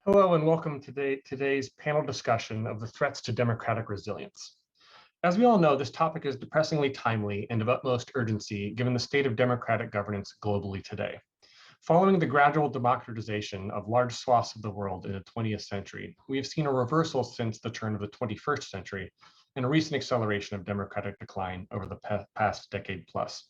Hello and welcome to today's panel discussion of the threats to democratic resilience. As we all know, this topic is depressingly timely and of utmost urgency given the state of democratic governance globally today. Following the gradual democratization of large swaths of the world in the 20th century, we have seen a reversal since the turn of the 21st century and a recent acceleration of democratic decline over the past decade plus.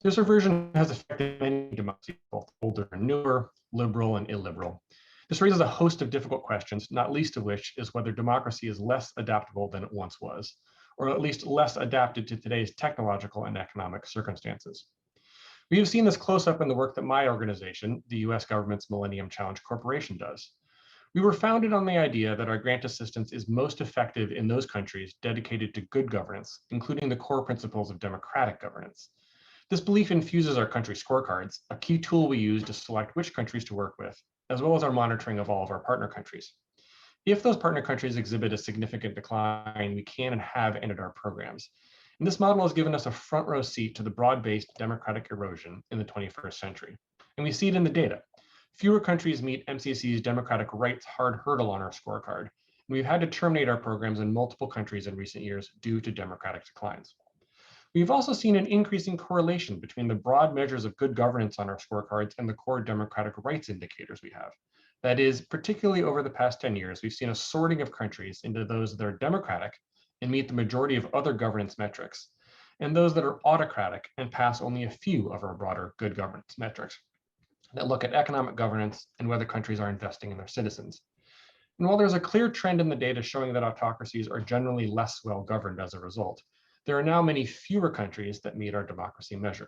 This reversion has affected many democracies, both older and newer, liberal and illiberal. This raises a host of difficult questions, not least of which is whether democracy is less adaptable than it once was, or at least less adapted to today's technological and economic circumstances. We have seen this close up in the work that my organization, the US government's Millennium Challenge Corporation, does. We were founded on the idea that our grant assistance is most effective in those countries dedicated to good governance, including the core principles of democratic governance. This belief infuses our country scorecards, a key tool we use to select which countries to work with, as well as our monitoring of all of our partner countries. If those partner countries exhibit a significant decline, we can and have ended our programs. And this model has given us a front row seat to the broad-based democratic erosion in the 21st century. And we see it in the data. Fewer countries meet MCC's democratic rights hard hurdle on our scorecard. And we've had to terminate our programs in multiple countries in recent years due to democratic declines. We've also seen an increasing correlation between the broad measures of good governance on our scorecards and the core democratic rights indicators we have. That is, particularly over the past 10 years, we've seen a sorting of countries into those that are democratic and meet the majority of other governance metrics, and those that are autocratic and pass only a few of our broader good governance metrics that look at economic governance and whether countries are investing in their citizens. And while there's a clear trend in the data showing that autocracies are generally less well governed as a result, there are now many fewer countries that meet our democracy measure.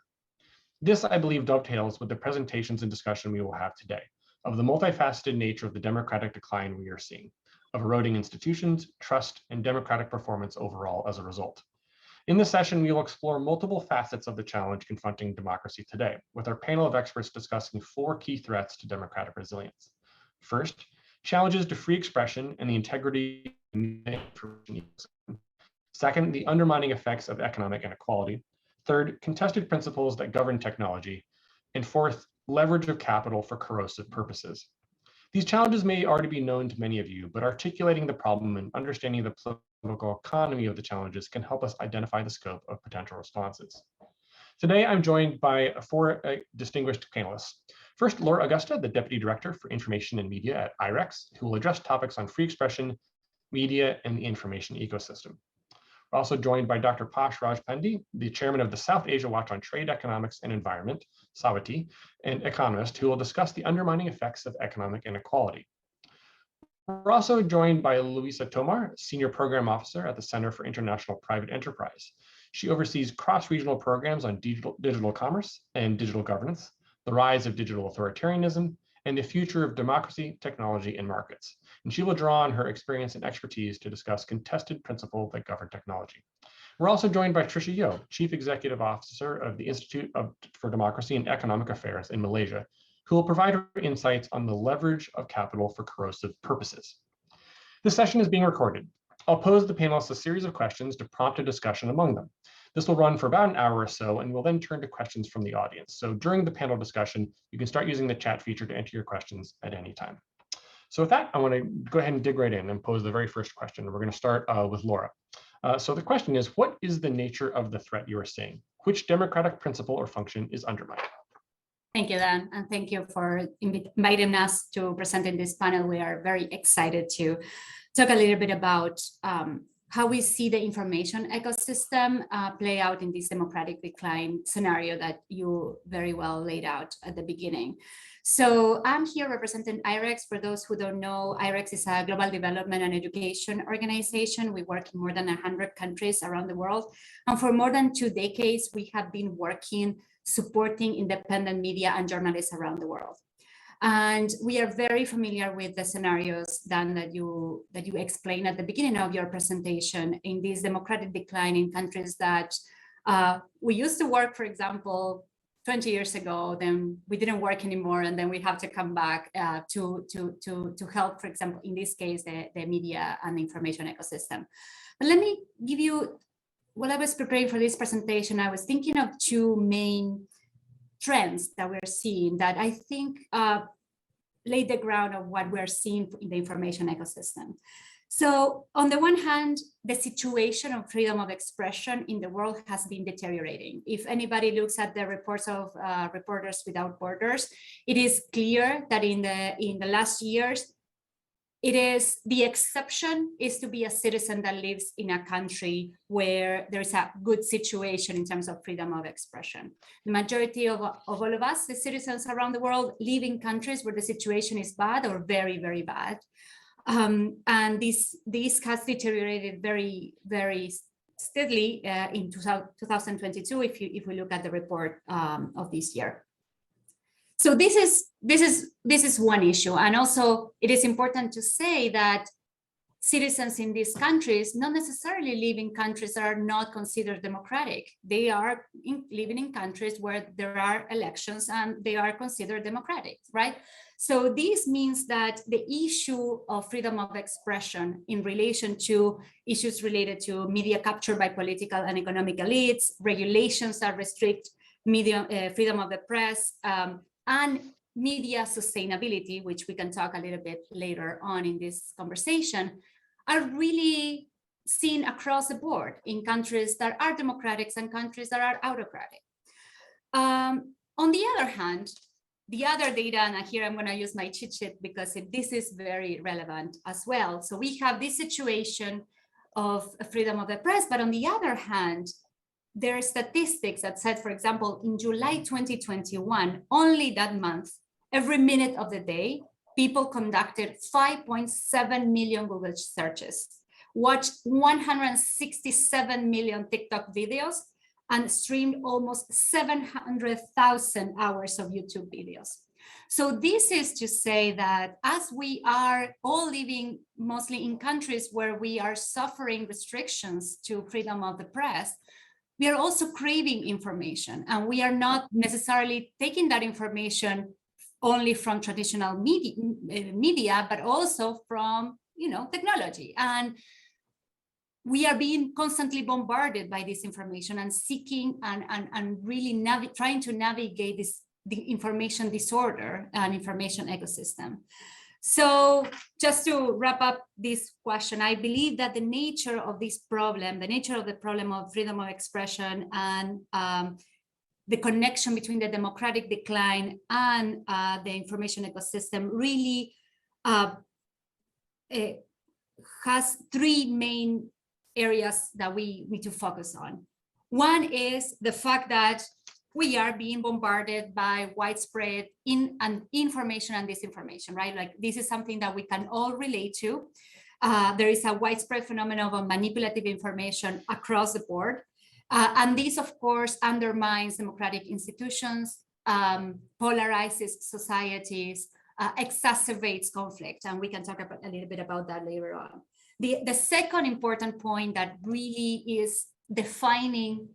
This, I believe, dovetails with the presentations and discussion we will have today of the multifaceted nature of the democratic decline we are seeing, of eroding institutions, trust, and democratic performance overall as a result. In this session, we will explore multiple facets of the challenge confronting democracy today, with our panel of experts discussing 4 key threats to democratic resilience. First, challenges to free expression and the integrity of the information ecosystem. Second, the undermining effects of economic inequality. Third, contested principles that govern technology. And fourth, leverage of capital for corrosive purposes. These challenges may already be known to many of you, but articulating the problem and understanding the political economy of the challenges can help us identify the scope of potential responses. Today, I'm joined by 4 distinguished panelists. First, Laura Agosta, the Deputy Director for Information and Media at IREX, who will address topics on free expression, media, and the information ecosystem. We're also joined by Dr. Posh Pandey, the chairman of the South Asia Watch on Trade, Economics, and Environment, SAWTEE, an economist who will discuss the undermining effects of economic inequality. We're also joined by Louisa Tomar, senior program officer at the Center for International Private Enterprise. She oversees cross-regional programs on digital commerce and digital governance, the rise of digital authoritarianism, and the future of democracy, technology, and markets. And she will draw on her experience and expertise to discuss contested principles that govern technology. We're also joined by Tricia Yeoh, Chief Executive Officer of the Institute for Democracy and Economic Affairs in Malaysia, who will provide her insights on the leverage of capital for corrosive purposes. This session is being recorded. I'll pose the panelists a series of questions to prompt a discussion among them. This will run for about an hour or so, and we'll then turn to questions from the audience. So during the panel discussion, you can start using the chat feature to enter your questions at any time. So with that, I want to go ahead and dig right in and pose the very first question. We're going to start with Laura. So the question is, what is the nature of the threat you are seeing? Which democratic principle or function is undermined? Thank you, Dan, and thank you for inviting us to present in this panel. We are very excited to talk a little bit about how we see the information ecosystem play out in this democratic decline scenario that you very well laid out at the beginning. So I'm here representing IREX. For those who don't know, IREX is a global development and education organization. We work in more than 100 countries around the world. And for more than 2 decades, we have been working supporting independent media and journalists around the world. And we are very familiar with the scenarios, Dan, that you explained at the beginning of your presentation in this democratic decline in countries that we used to work, for example, 20 years ago, then we didn't work anymore, and then we have to come back to help, for example, in this case, the media and information ecosystem. But let me give you, while I was preparing for this presentation, I was thinking of 2 main trends that we're seeing that I think lay the ground of what we're seeing in the information ecosystem. So on the one hand, the situation of freedom of expression in the world has been deteriorating. If anybody looks at the reports of Reporters Without Borders, it is clear that in the last years, it is the exception is to be a citizen that lives in a country where there's a good situation in terms of freedom of expression. The majority of all of us, the citizens around the world, live in countries where the situation is bad or very, very bad. And this has deteriorated very, very steadily in 2022 if we look at the report of this year. So this is one issue, and also it is important to say that citizens in these countries not necessarily live in countries that are not considered democratic. They are living in countries where there are elections and they are considered democratic, right? So this means that the issue of freedom of expression in relation to issues related to media capture by political and economic elites, regulations that restrict media freedom of the press, and media sustainability, which we can talk a little bit later on in this conversation, are really seen across the board in countries that are democratic and countries that are autocratic. On the other hand, the other data, and here I'm going to use my cheat sheet because this is very relevant as well. So we have this situation of freedom of the press, but on the other hand, there are statistics that said, for example, in July 2021, only that month, every minute of the day, people conducted 5.7 million Google searches, watched 167 million TikTok videos, and streamed almost 700,000 hours of YouTube videos. So this is to say that as we are all living mostly in countries where we are suffering restrictions to freedom of the press, we are also craving information, and we are not necessarily taking that information only from traditional media, but also from technology. And we are being constantly bombarded by this information and seeking and really trying to navigate the information disorder and information ecosystem. So just to wrap up this question, I believe that the nature of this problem, the nature of the problem of freedom of expression and the connection between the democratic decline and the information ecosystem really has three main areas that we need to focus on. One is the fact that we are being bombarded by widespread information and disinformation, right? Like this is something that we can all relate to. There is a widespread phenomenon of manipulative information across the board. And this, of course, undermines democratic institutions, polarizes societies, exacerbates conflict. And we can talk about a little bit about that later on. The second important point that really is defining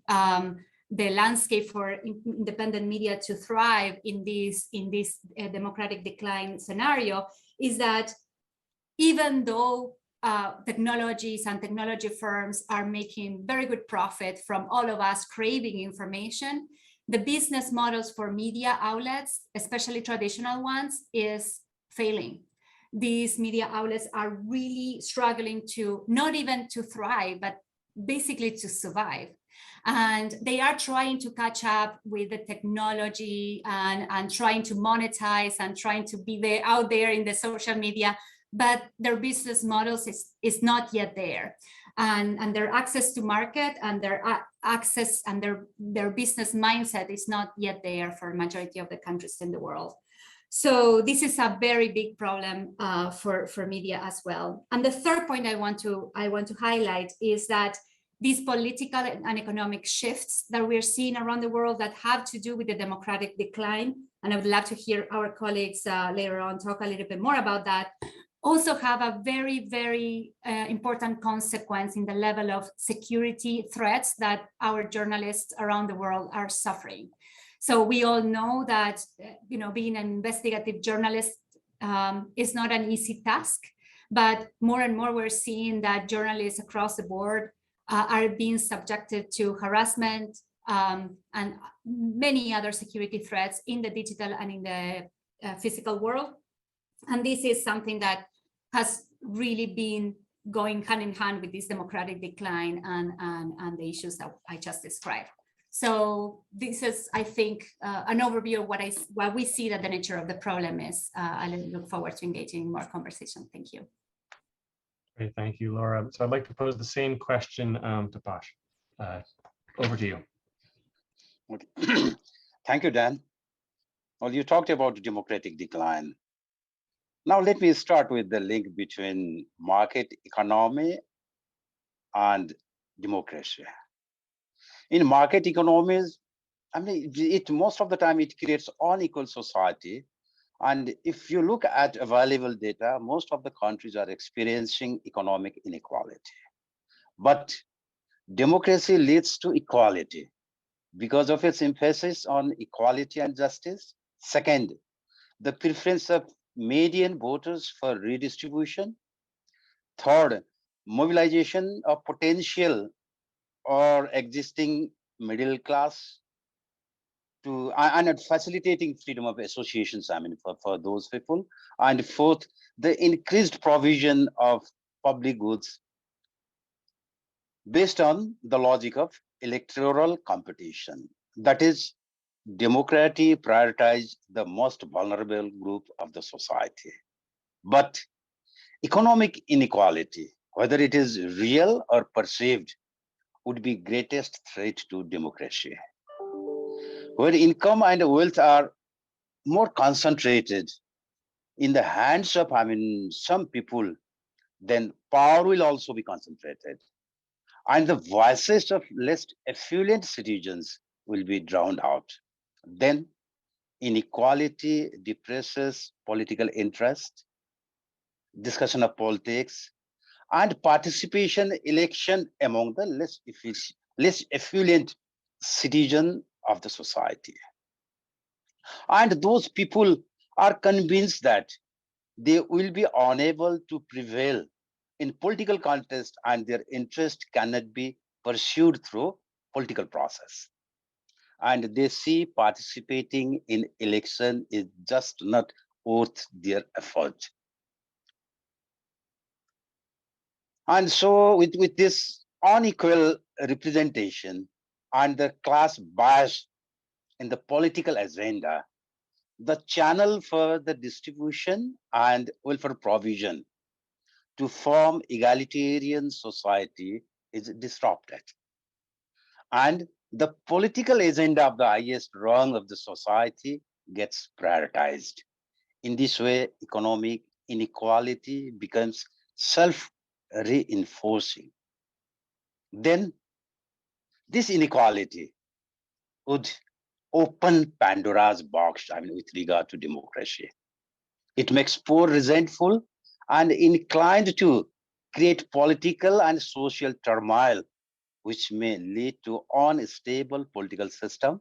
the landscape for independent media to thrive in this democratic decline scenario is that even though technologies and technology firms are making very good profit from all of us craving information, the business models for media outlets, especially traditional ones, is failing. These media outlets are really struggling to not even to thrive, but basically to survive. And they are trying to catch up with the technology and trying to monetize and trying to be there out there in the social media, but their business models is not yet there. And their access to market and their access and their business mindset is not yet there for a majority of the countries in the world. So this is a very big problem for media as well. And the third point I want to highlight is that these political and economic shifts that we're seeing around the world that have to do with the democratic decline, and I would love to hear our colleagues later on talk a little bit more about that, also have a very, very important consequence in the level of security threats that our journalists around the world are suffering. So we all know that being an investigative journalist is not an easy task, but more and more we're seeing that journalists across the board are being subjected to harassment and many other security threats in the digital and in the physical world. And this is something that has really been going hand in hand with this democratic decline and the issues that I just described. So this is, I think, an overview of what we see that the nature of the problem is. I look forward to engaging in more conversation. Thank you. Great, thank you, Laura. So I'd like to pose the same question to Posh. Over to you. Okay. Thank you, Dan. Well, you talked about democratic decline. Now, let me start with the link between market economy and democracy. In market economies, I mean, most of the time it creates unequal society. And if you look at available data, most of the countries are experiencing economic inequality. But democracy leads to equality because of its emphasis on equality and justice. Second, the preference of median voters for redistribution. Third, mobilization of potential or existing middle class to and facilitating freedom of associations, I mean, for those people. And fourth, the increased provision of public goods based on the logic of electoral competition. That is, democracy prioritizes the most vulnerable group of the society. But economic inequality, whether it is real or perceived, would be greatest threat to democracy. Where income and wealth are more concentrated in the hands of, I mean, some people, then power will also be concentrated. And the voices of less affluent citizens will be drowned out. Then inequality depresses political interest, discussion of politics, and participation election among the less affluent citizen of the society. And those people are convinced that they will be unable to prevail in political contest and their interest cannot be pursued through political process. And they see participating in election is just not worth their effort. And so with this unequal representation and the class bias in the political agenda, the channel for the distribution and welfare provision to form egalitarian society is disrupted. And the political agenda of the highest rung of the society gets prioritized. In this way, economic inequality becomes self-reinforcing. Then this inequality would open Pandora's box, I mean, with regard to democracy. It makes poor resentful and inclined to create political and social turmoil, which may lead to unstable political system,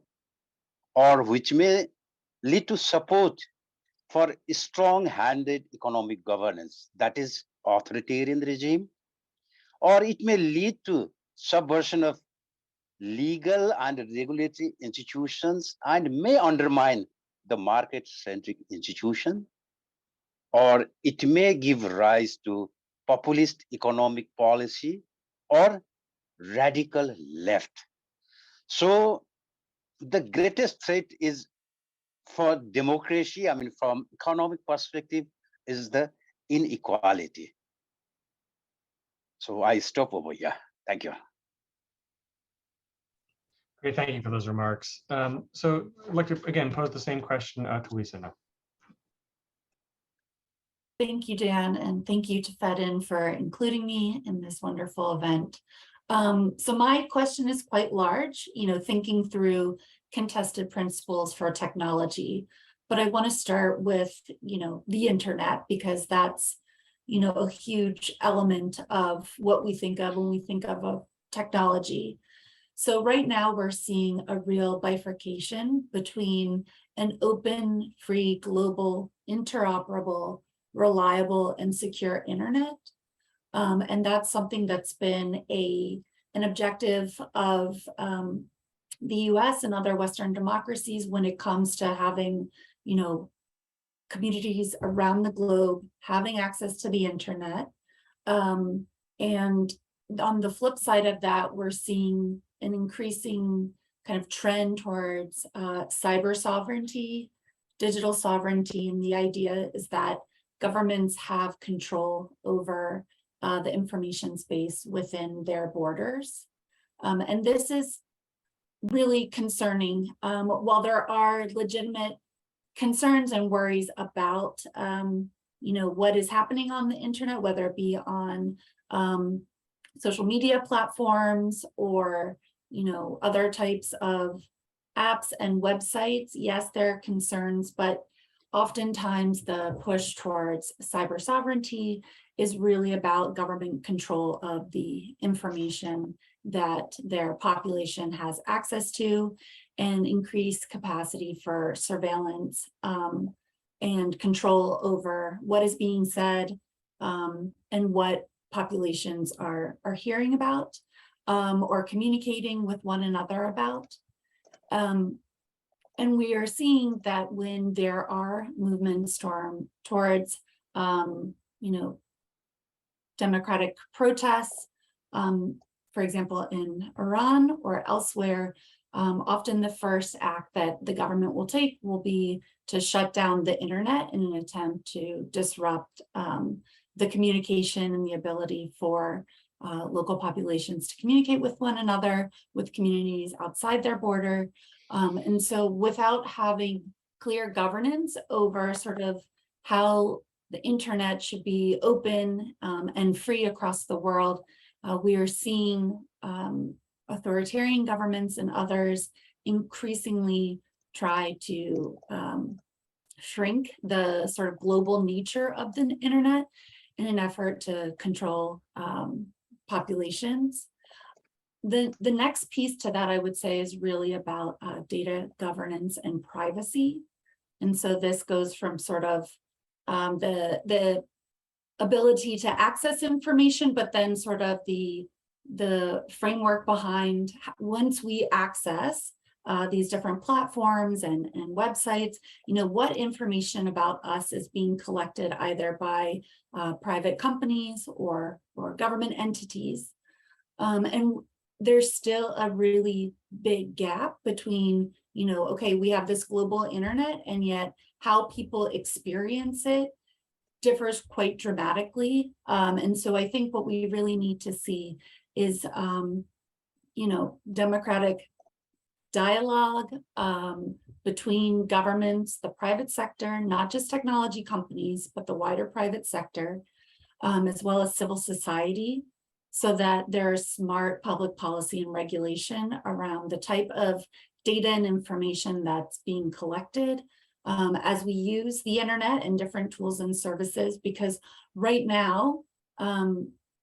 or which may lead to support for strong-handed economic governance, that is authoritarian regime, or it may lead to subversion of legal and regulatory institutions and may undermine the market-centric institution, or it may give rise to populist economic policy or radical left. So the greatest threat is for democracy, I mean, from economic perspective, is the inequality. So I stop over here. Thank you. Great, thank you for those remarks. So I'd like to, again, pose the same question to Louisa now. Thank you, Dan, and thank you to FedIn for including me in this wonderful event. So my question is quite large, thinking through contested principles for technology, but I want to start with, the internet, because that's, a huge element of what we think of when we think of technology. So right now we're seeing a real bifurcation between an open, free, global, interoperable, reliable, and secure internet. And that's something that's been an objective of the US and other Western democracies when it comes to having, communities around the globe having access to the internet. And on the flip side of that, we're seeing an increasing kind of trend towards cyber sovereignty, digital sovereignty. And the idea is that governments have control over the information space within their borders. And this is really concerning. While there are legitimate concerns and worries about what is happening on the internet, whether it be on social media platforms or other types of apps and websites, yes, there are concerns, but oftentimes the push towards cyber sovereignty is really about government control of the information that their population has access to, and increased capacity for surveillance and control over what is being said and what populations are hearing about or communicating with one another about. And we are seeing that when there are movements towards democratic protests, for example, in Iran or elsewhere, often the first act that the government will take will be to shut down the internet in an attempt to disrupt the communication and the ability for local populations to communicate with one another, with communities outside their border. And so without having clear governance over sort of how the internet should be open and free across the world, we are seeing authoritarian governments and others increasingly try to shrink the sort of global nature of the internet in an effort to control populations. The next piece to that, I would say, is really about data governance and privacy. And so this goes from sort of the ability to access information, but then sort of the framework behind once we access these different platforms and websites, what information about us is being collected either by private companies or government entities. And there's still a really big gap between, okay, we have this global internet, and yet how people experience it differs quite dramatically. And so I think what we really need to see is, democratic dialogue between governments, the private sector, not just technology companies, but the wider private sector, as well as civil society, so that there's smart public policy and regulation around the type of data and information that's being collected as we use the internet and different tools and services. Because right now,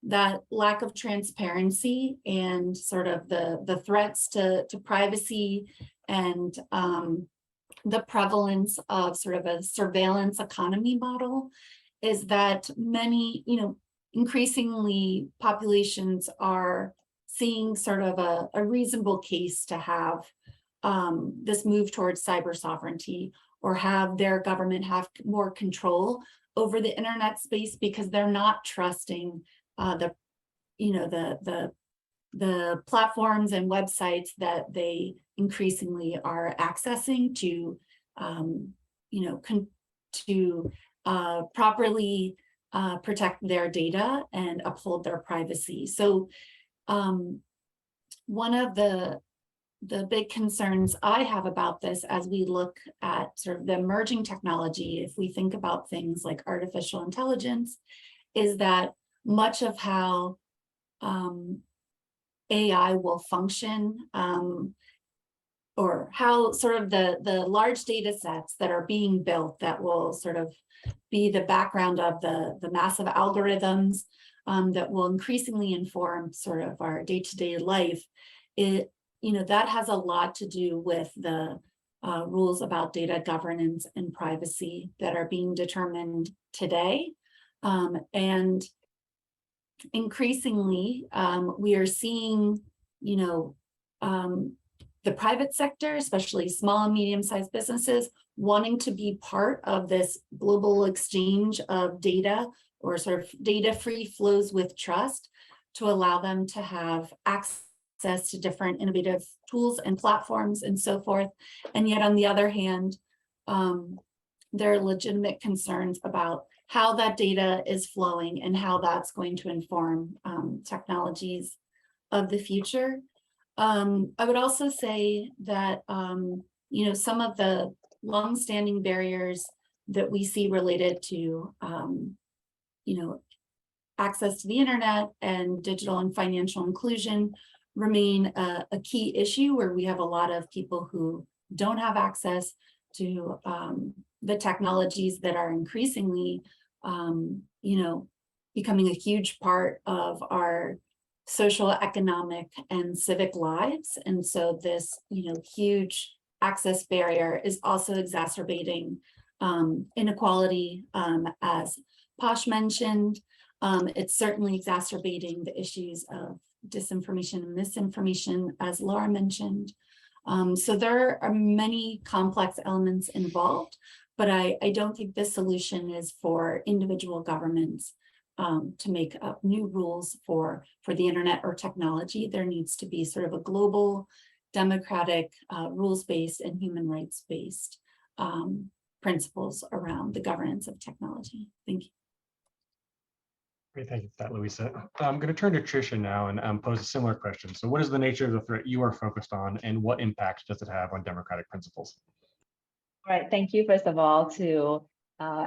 that lack of transparency and sort of the threats to privacy and the prevalence of sort of a surveillance economy model is that many, increasingly populations are seeing sort of a reasonable case to have this move towards cyber sovereignty, or have their government have more control over the internet space, because they're not trusting the platforms and websites that they increasingly are accessing to properly protect their data and uphold their privacy. So one of the big concerns I have about this as we look at sort of the emerging technology, if we think about things like artificial intelligence, is that much of how AI will function, or how sort of the large data sets that are being built that will sort of be the background of the massive algorithms that will increasingly inform sort of our day-to-day life, that has a lot to do with the rules about data governance and privacy that are being determined today. And increasingly, we are seeing, the private sector, especially small and medium-sized businesses, wanting to be part of this global exchange of data or sort of data-free flows with trust to allow them to have access to different innovative tools and platforms and so forth. And yet on the other hand, there are legitimate concerns about how that data is flowing and how that's going to inform technologies of the future. I would also say that, you know, some of the longstanding barriers that we see related to, you know, access to the internet and digital and financial inclusion remain a key issue where we have a lot of people who don't have access to the technologies that are increasingly, you know, becoming a huge part of our social, economic, and civic lives. And so this, you know, huge access barrier is also exacerbating inequality, as Posh mentioned. It's certainly exacerbating the issues of disinformation and misinformation, as Laura mentioned. So there are many complex elements involved, but I don't think this solution is for individual governments to make up new rules for the internet or technology. There needs to be sort of a global, democratic, rules-based and human rights-based principles around the governance of technology. Thank you. Great, thank you for that, Louisa. I'm going to turn to Tricia now and pose a similar question. So what is the nature of the threat you are focused on, and what impact does it have on democratic principles? All right, thank you, first of all, to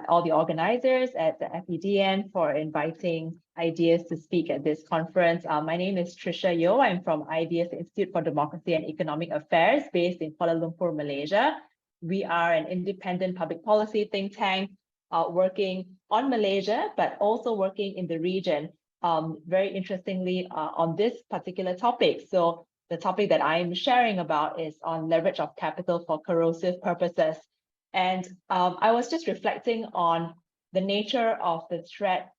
all the organizers at the FEDN for inviting Ideas to speak at this conference. My name is Tricia Yeoh. I'm from Ideas Institute for Democracy and Economic Affairs based in Kuala Lumpur, Malaysia. We are an independent public policy think tank working on Malaysia, but also working in the region, very interestingly on this particular topic. So the topic that I'm sharing about is on leverage of capital for corrosive purposes. And I was just reflecting on the nature of the threat.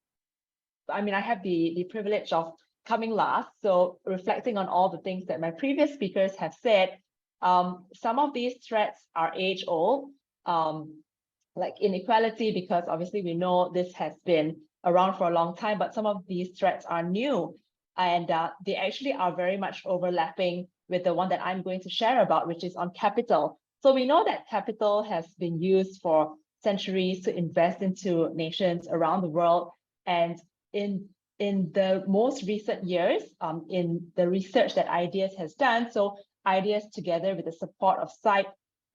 I mean, I have the privilege of coming last, so reflecting on all the things that my previous speakers have said, some of these threats are age-old, like inequality, because obviously we know this has been around for a long time, but some of these threats are new, and they actually are very much overlapping with the one that I'm going to share about, which is on capital. So we know that capital has been used for centuries to invest into nations around the world, and in the most recent years, in the research that Ideas has done, so Ideas together with the support of CIPE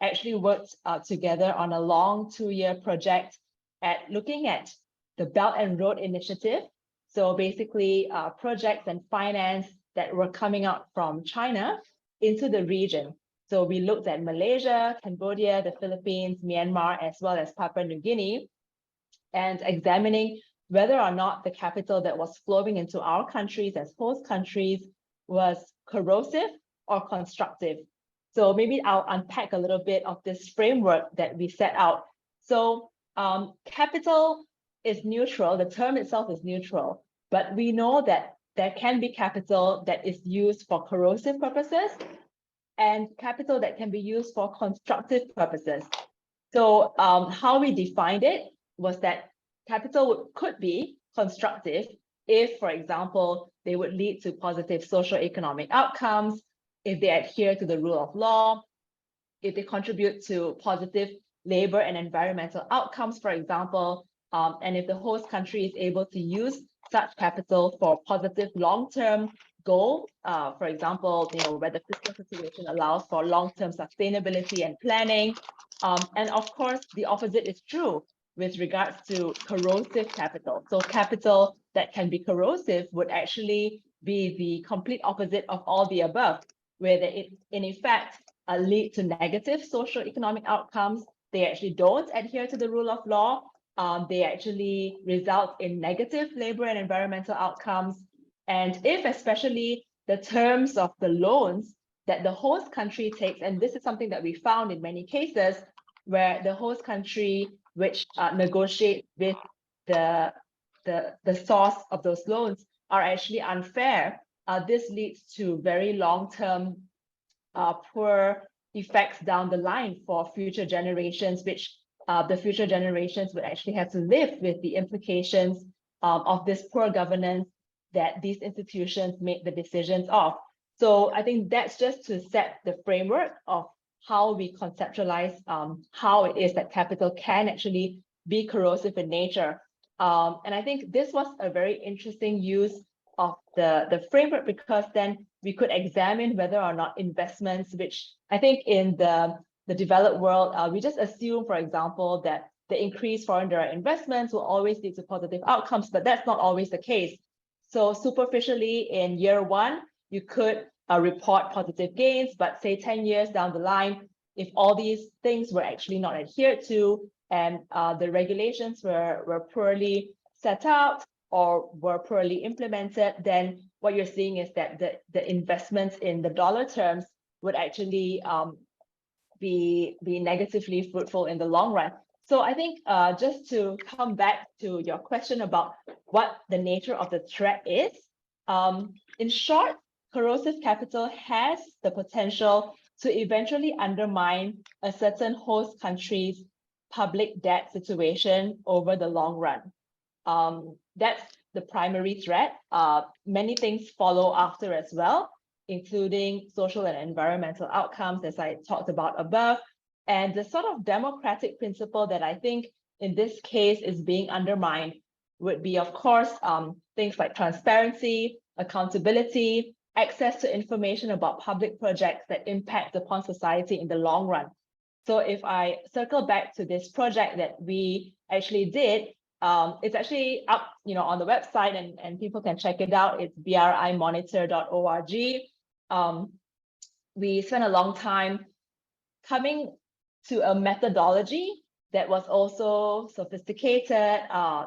actually worked together on a long 2-year project at looking at the Belt and Road Initiative. So basically projects and finance that were coming out from China into the region. So we looked at Malaysia, Cambodia, the Philippines, Myanmar, as well as Papua New Guinea, and examining whether or not the capital that was flowing into our countries as host countries was corrosive or constructive. So maybe I'll unpack a little bit of this framework that we set out. So capital is neutral, the term itself is neutral, but we know that there can be capital that is used for corrosive purposes and capital that can be used for constructive purposes. So how we defined it was that capital could be constructive if, for example, they would lead to positive socio-economic outcomes, if they adhere to the rule of law, if they contribute to positive labor and environmental outcomes, for example, and if the host country is able to use such capital for positive long-term goal, for example, where the fiscal situation allows for long-term sustainability and planning. And of course, the opposite is true with regards to corrosive capital. So capital that can be corrosive would actually be the complete opposite of all the above, where they in effect lead to negative social economic outcomes. They actually don't adhere to the rule of law. They actually result in negative labor and environmental outcomes. And if especially the terms of the loans that the host country takes, and this is something that we found in many cases where the host country which negotiate with the source of those loans are actually unfair, this leads to very long-term poor effects down the line for future generations, which the future generations would actually have to live with the implications of this poor governance that these institutions made the decisions of. So I think that's just to set the framework of how we conceptualize how it is that capital can actually be corrosive in nature. And I think this was a very interesting use of the framework, because then we could examine whether or not investments, which I think in the developed world, we just assume, for example, that the increased foreign direct investments will always lead to positive outcomes, but that's not always the case. So superficially in year one, you could report positive gains, but say 10 years down the line, if all these things were actually not adhered to and the regulations were poorly set out or were poorly implemented, then what you're seeing is that the investments in the dollar terms would actually be negatively fruitful in the long run. So I think just to come back to your question about what the nature of the threat is, in short, corrosive capital has the potential to eventually undermine a certain host country's public debt situation over the long run. That's the primary threat. Many things follow after as well, including social and environmental outcomes, as I talked about above. And the sort of democratic principle that I think in this case is being undermined would be, of course, things like transparency, accountability, access to information about public projects that impact upon society in the long run. So if I circle back to this project that we actually did, it's actually up, on the website, and people can check it out. It's brimonitor.org. We spent a long time coming to a methodology that was also sophisticated.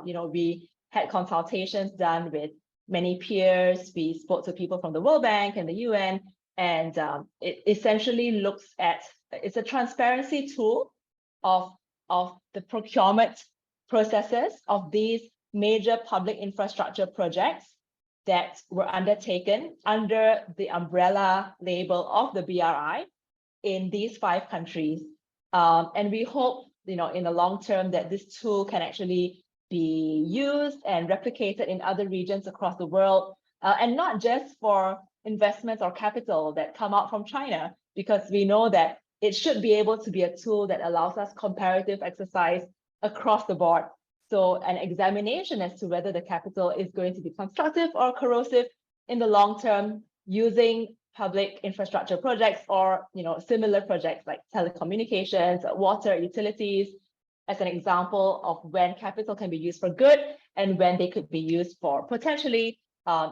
We had consultations done with many peers. We spoke to people from the World Bank and the UN, and it essentially looks at, it's a transparency tool of the procurement processes of these major public infrastructure projects that were undertaken under the umbrella label of the BRI in these 5 countries. And we hope, in the long term, that this tool can actually be used and replicated in other regions across the world, and not just for investments or capital that come out from China, because we know that it should be able to be a tool that allows us comparative exercise across the board. So an examination as to whether the capital is going to be constructive or corrosive in the long term, using public infrastructure projects or similar projects like telecommunications, water, utilities, as an example of when capital can be used for good and when they could be used for potentially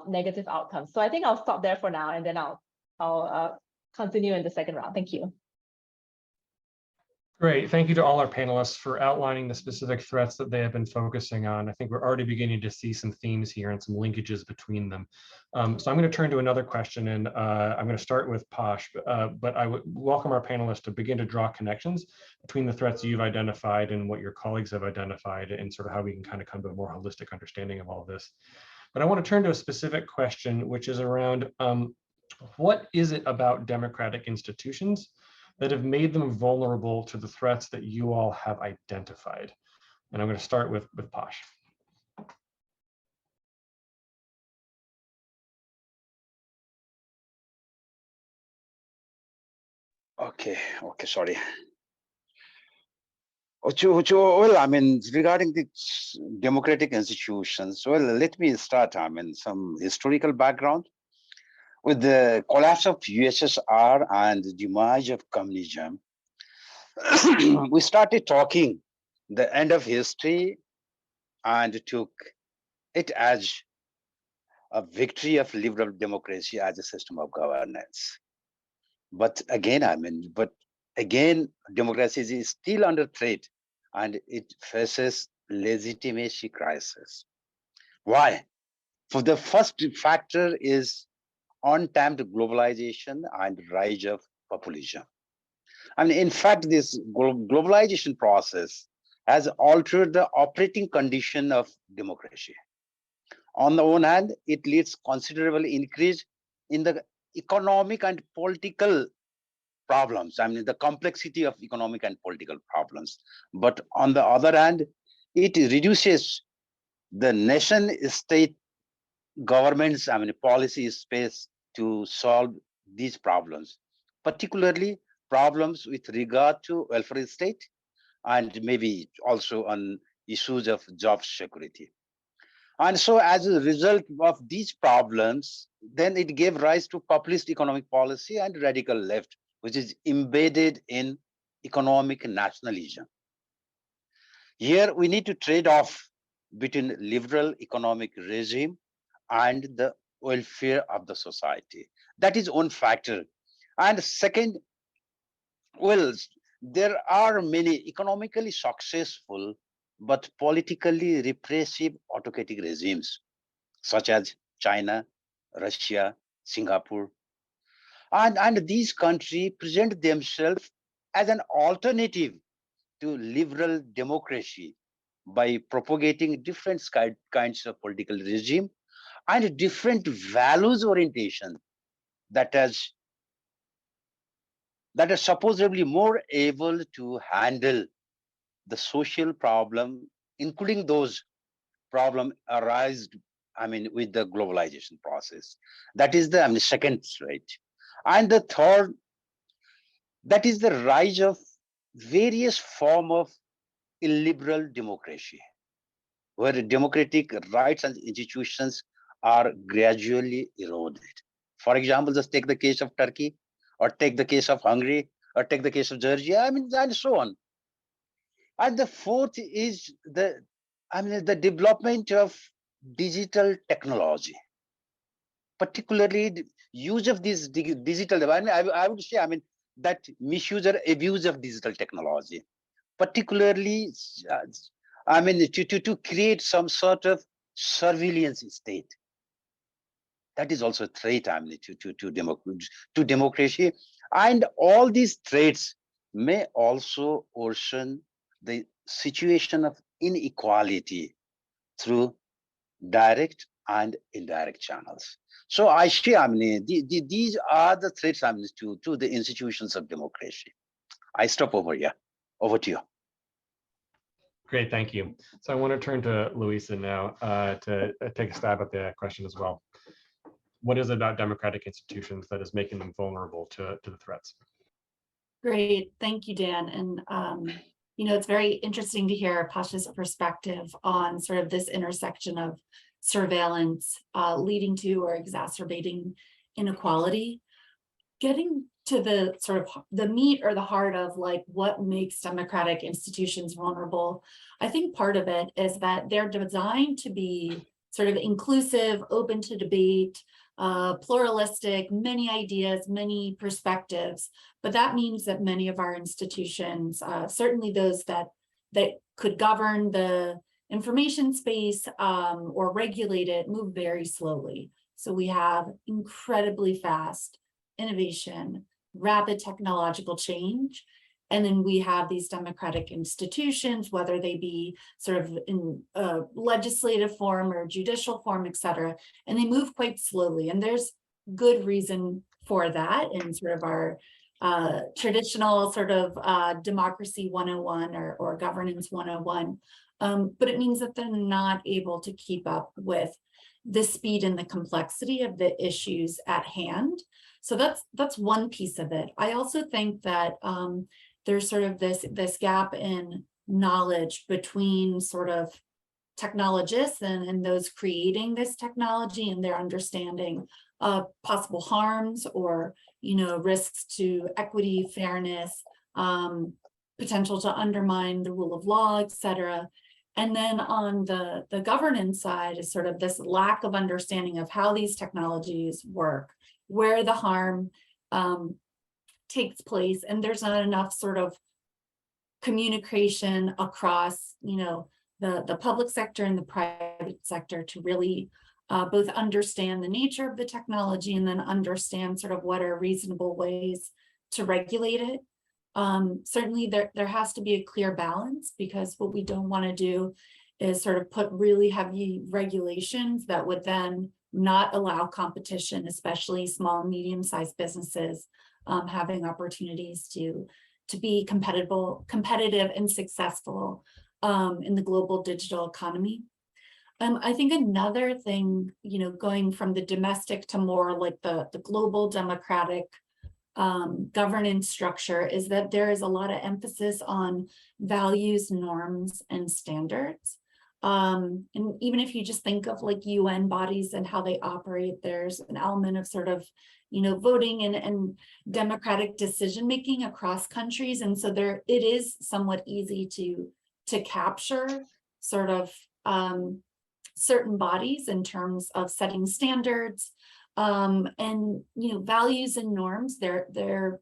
negative outcomes. So I think I'll stop there for now, and then I'll continue in the second round. Thank you. Great. Thank you to all our panelists for outlining the specific threats that they have been focusing on. I think we're already beginning to see some themes here and some linkages between them. So I'm going to turn to another question, and I'm going to start with Posh, but I would welcome our panelists to begin to draw connections between the threats you've identified and what your colleagues have identified, and sort of how we can kind of come to a more holistic understanding of all of this. But I want to turn to a specific question, which is around what is it about democratic institutions that have made them vulnerable to the threats that you all have identified? And I'm going to start with Posh. Okay, sorry. Well, I mean, regarding the democratic institutions, well, let me start, some historical background. With the collapse of USSR and the demise of communism, we started talking the end of history and took it as a victory of liberal democracy as a system of governance. But again, democracy is still under threat and it faces legitimacy crisis. Why? For the first factor is untamed globalization and rise of populism. And in fact, this globalization process has altered the operating condition of democracy. On the one hand, it leads considerable increase in the economic and political problems. I mean, the complexity of economic and political problems. But on the other hand, it reduces the nation-state government's, I mean, policy space to solve these problems, particularly problems with regard to welfare state and maybe also on issues of job security. And so as a result of these problems, then it gave rise to populist economic policy and radical left, which is embedded in economic nationalism. Here we need to trade off between liberal economic regime and the welfare of the society. That is one factor. And second, well, there are many economically successful but politically repressive autocratic regimes, such as China, Russia, Singapore. And these countries present themselves as an alternative to liberal democracy by propagating different kinds of political regime and different values orientation that are supposedly more able to handle the social problem, including those problems arise, I mean, with the globalization process. That is the second threat. And the third, that is the rise of various forms of illiberal democracy, where democratic rights and institutions are gradually eroded. For example, just take the case of Turkey, or take the case of Hungary, or take the case of Georgia, I mean, and so on. And the fourth is the development of digital technology, particularly the use of this digital. I would say, that misuse or abuse of digital technology, particularly, to create some sort of surveillance state. That is also a threat, to democracy, and all these threats may also worsen the situation of inequality through direct and indirect channels. So I see, these are the threats, to the institutions of democracy. I stop over here. Over to you. Great, thank you. So I want to turn to Louisa now to take a stab at the question as well. What is it about democratic institutions that is making them vulnerable to the threats? Great, thank you, Dan. And it's very interesting to hear Posh's perspective on sort of this intersection of surveillance leading to or exacerbating inequality. Getting to the sort of the meat or the heart of like what makes democratic institutions vulnerable, I think part of it is that they're designed to be sort of inclusive, open to debate, pluralistic, many ideas, many perspectives. But that means that many of our institutions, certainly those that could govern the information space or regulate it, move very slowly. So we have incredibly fast innovation, rapid technological change. And then we have these democratic institutions, whether they be sort of in legislative form or judicial form, et cetera, and they move quite slowly. And there's good reason for that in sort of our traditional sort of democracy 101 or governance 101. But it means that they're not able to keep up with the speed and the complexity of the issues at hand. So that's one piece of it. I also think that there's sort of this gap in knowledge between sort of technologists and those creating this technology and their understanding of possible harms or risks to equity, fairness, potential to undermine the rule of law, et cetera. And then on the governance side is sort of this lack of understanding of how these technologies work, where the harm takes place, and there's not enough sort of communication across, the public sector and the private sector to really both understand the nature of the technology and then understand sort of what are reasonable ways to regulate it. Certainly there has to be a clear balance, because what we don't want to do is sort of put really heavy regulations that would then not allow competition, especially small and medium-sized businesses, having opportunities to be competitive and successful in the global digital economy. I think another thing, going from the domestic to more like the global democratic governance structure is that there is a lot of emphasis on values, norms, and standards. And even if you just think of like UN bodies and how they operate, there's an element of sort of, voting and democratic decision-making across countries. And so it is somewhat easy to capture sort of certain bodies in terms of setting standards, and values and norms. They're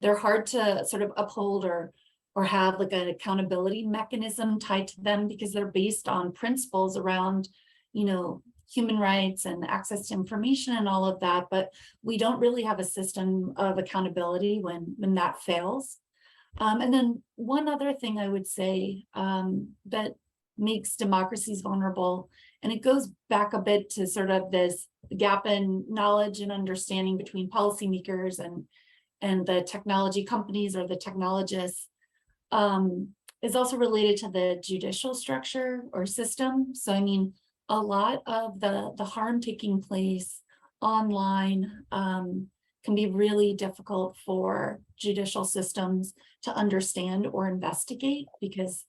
hard to sort of uphold or have like an accountability mechanism tied to them, because they're based on principles around human rights and access to information and all of that. But we don't really have a system of accountability when that fails. And then one other thing I would say that makes democracies vulnerable, and it goes back a bit to sort of this gap in knowledge and understanding between policymakers and the technology companies or the technologists, is also related to the judicial structure or system. So I mean, a lot of the harm taking place online can be really difficult for judicial systems to understand or investigate, because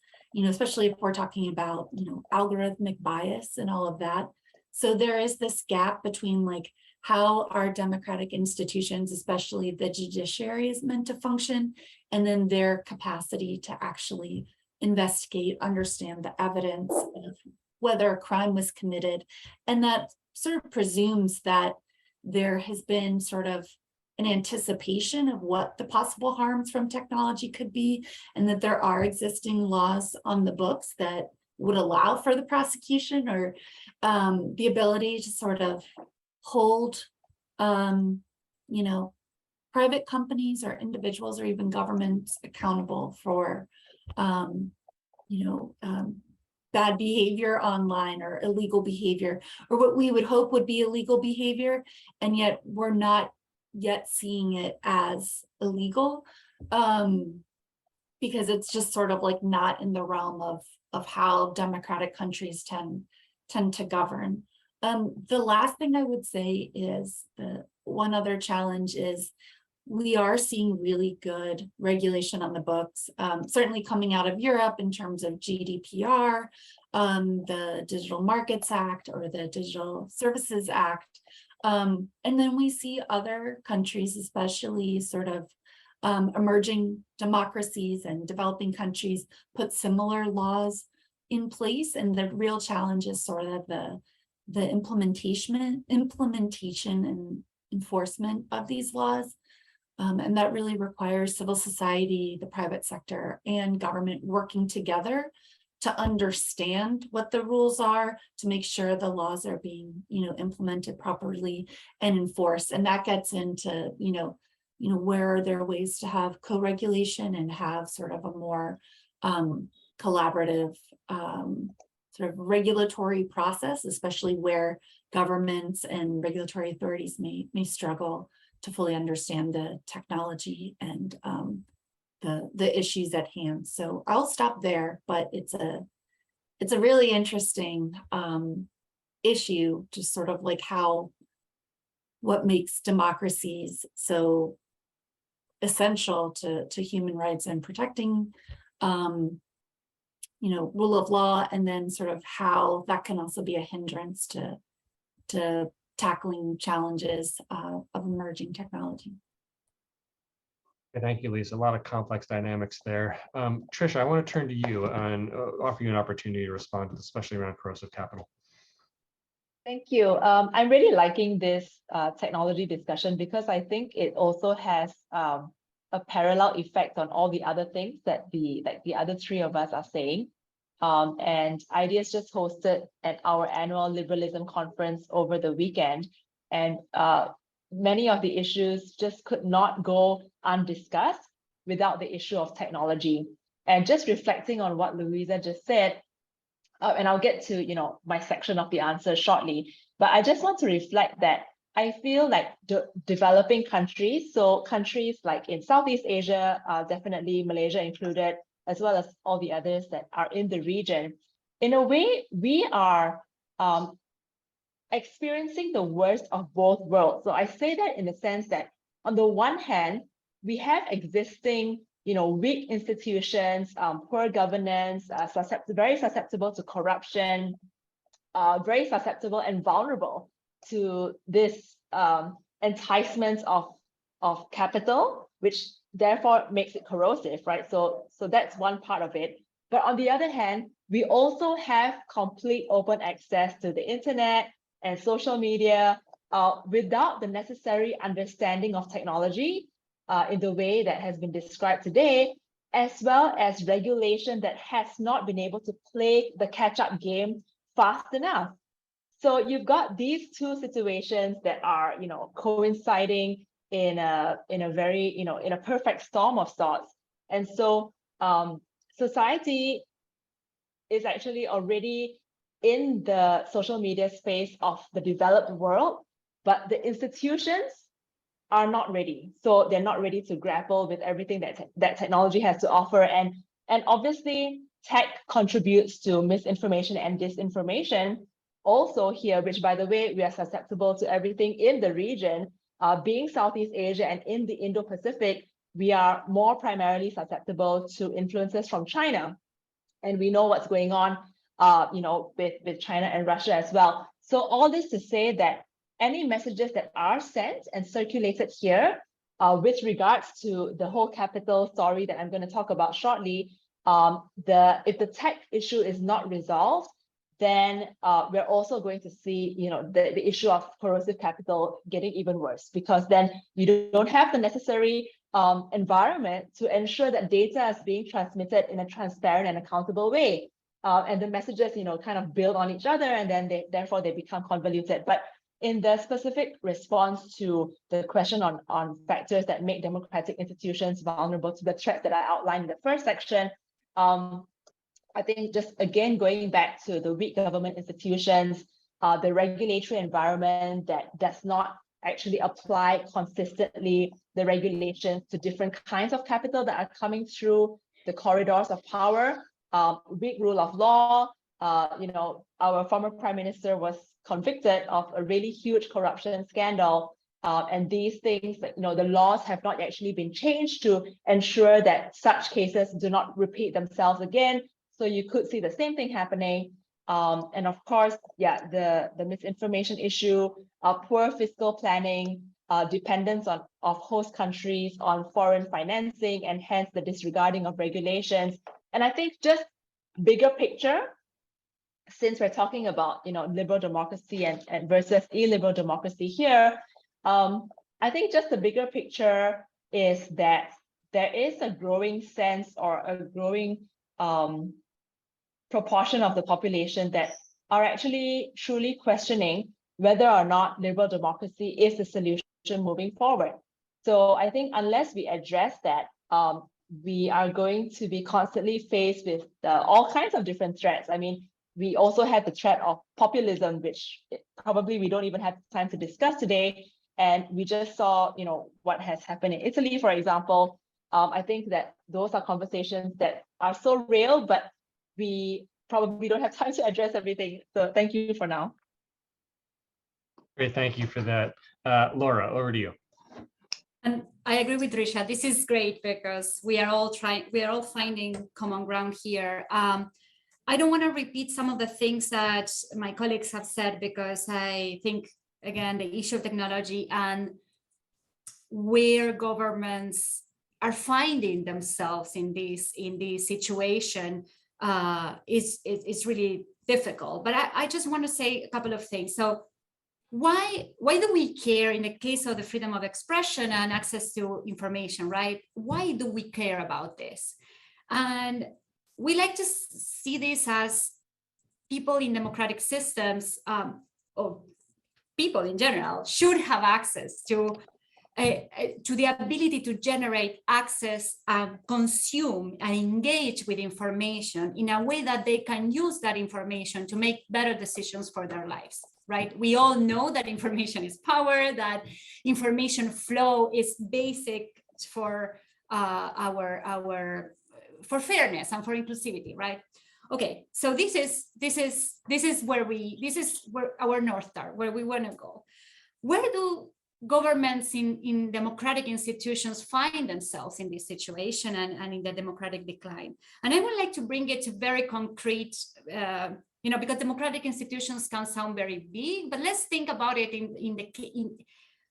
especially if we're talking about algorithmic bias and all of that. So there is this gap between like how our democratic institutions, especially the judiciary, is meant to function, and then their capacity to actually investigate, understand the evidence of whether a crime was committed. And that sort of presumes that there has been sort of an anticipation of what the possible harms from technology could be, and that there are existing laws on the books that would allow for the prosecution or the ability to sort of hold private companies or individuals or even governments accountable for bad behavior online or illegal behavior, or what we would hope would be illegal behavior, and yet we're not yet seeing it as illegal, because it's just sort of like not in the realm of how democratic countries tend to govern. The last thing I would say is one other challenge is we are seeing really good regulation on the books, certainly coming out of Europe in terms of GDPR, the Digital Markets Act or the Digital Services Act. And then we see other countries, especially sort of emerging democracies and developing countries, put similar laws in place. And the real challenge is sort of the implementation and enforcement of these laws. And that really requires civil society, the private sector, and government working together to understand what the rules are, to make sure the laws are being, implemented properly and enforced. And that gets into, where are there ways to have co-regulation and have sort of a more collaborative sort of regulatory process, especially where governments and regulatory authorities may struggle to fully understand the technology and the issues at hand. So I'll stop there, but it's a really interesting issue, just sort of like what makes democracies so essential to human rights and protecting rule of law, and then sort of how that can also be a hindrance to tackling challenges of emerging technology. Thank you, Lisa. A lot of complex dynamics there. Tricia, I want to turn to you and offer you an opportunity to respond to this, especially around corrosive capital. Thank you. I'm really liking this technology discussion, because I think it also has a parallel effect on all the other things that the other three of us are saying. And Ideas just hosted at our annual liberalism conference over the weekend, and many of the issues just could not go undiscussed without the issue of technology. And just reflecting on what Louisa just said, and I'll get to my section of the answer shortly, but I just want to reflect that I feel like developing countries, so countries like in Southeast Asia, definitely Malaysia included, as well as all the others that are in the region, in a way, we are experiencing the worst of both worlds. So I say that in the sense that on the one hand, we have existing, weak institutions, poor governance, very susceptible to corruption, very susceptible and vulnerable to this enticement of capital, which therefore makes it corrosive, right? So that's one part of it. But on the other hand, we also have complete open access to the internet and social media without the necessary understanding of technology in the way that has been described today, as well as regulation that has not been able to play the catch-up game fast enough. So you've got these two situations that are, coinciding in a very, in a perfect storm of sorts. And so society is actually already in the social media space of the developed world, but the institutions are not ready. So they're not ready to grapple with everything that technology has to offer. And obviously, tech contributes to misinformation and disinformation also here, which, by the way, we are susceptible to everything in the region. Being Southeast Asia and in the Indo-Pacific, we are more primarily susceptible to influences from China. And we know what's going on, with China and Russia as well. So all this to say that any messages that are sent and circulated here with regards to the whole capital story that I'm going to talk about shortly, if the tech issue is not resolved, then we're also going to see, the issue of corrosive capital getting even worse, because then you don't have the necessary environment to ensure that data is being transmitted in a transparent and accountable way. And the messages, kind of build on each other, and then therefore they become convoluted. But in the specific response to the question on factors that make democratic institutions vulnerable to the threats that I outlined in the first section, I think just again, going back to the weak government institutions, the regulatory environment that does not actually apply consistently the regulations to different kinds of capital that are coming through the corridors of power, weak rule of law. Our former prime minister was convicted of a really huge corruption scandal. And these things, the laws have not actually been changed to ensure that such cases do not repeat themselves again. So you could see the same thing happening. And of course, the misinformation issue, poor fiscal planning, dependence of host countries on foreign financing, and hence the disregarding of regulations. And I think just bigger picture, since we're talking about liberal democracy and versus illiberal democracy here, I think just the bigger picture is that there is a growing sense or a growing proportion of the population that are actually truly questioning whether or not liberal democracy is the solution moving forward. So I think unless we address that, we are going to be constantly faced with all kinds of different threats. I mean, we also have the threat of populism, which probably we don't even have time to discuss today. And we just saw, what has happened in Italy, for example. I think that those are conversations that are so real, but we probably don't have time to address everything. So thank you for now. Great, thank you for that. Laura, over to you. And I agree with Tricia. This is great because we are all finding common ground here. I don't want to repeat some of the things that my colleagues have said, because I think, again, the issue of technology and where governments are finding themselves in this situation is really difficult. But I just want to say a couple of things. So why do we care in the case of the freedom of expression and access to information, right? Why do we care about this? And we like to see this as people in democratic systems, or people in general, should have access to the ability to generate, access, consume, and engage with information in a way that they can use that information to make better decisions for their lives. right? We all know that information is power, that information flow is basic for for fairness and for inclusivity, right? Okay, so this is where our North Star, where we want to go. Where do governments in democratic institutions find themselves in this situation and in the democratic decline? And I would like to bring it to very concrete, because democratic institutions can sound very big, but let's think about it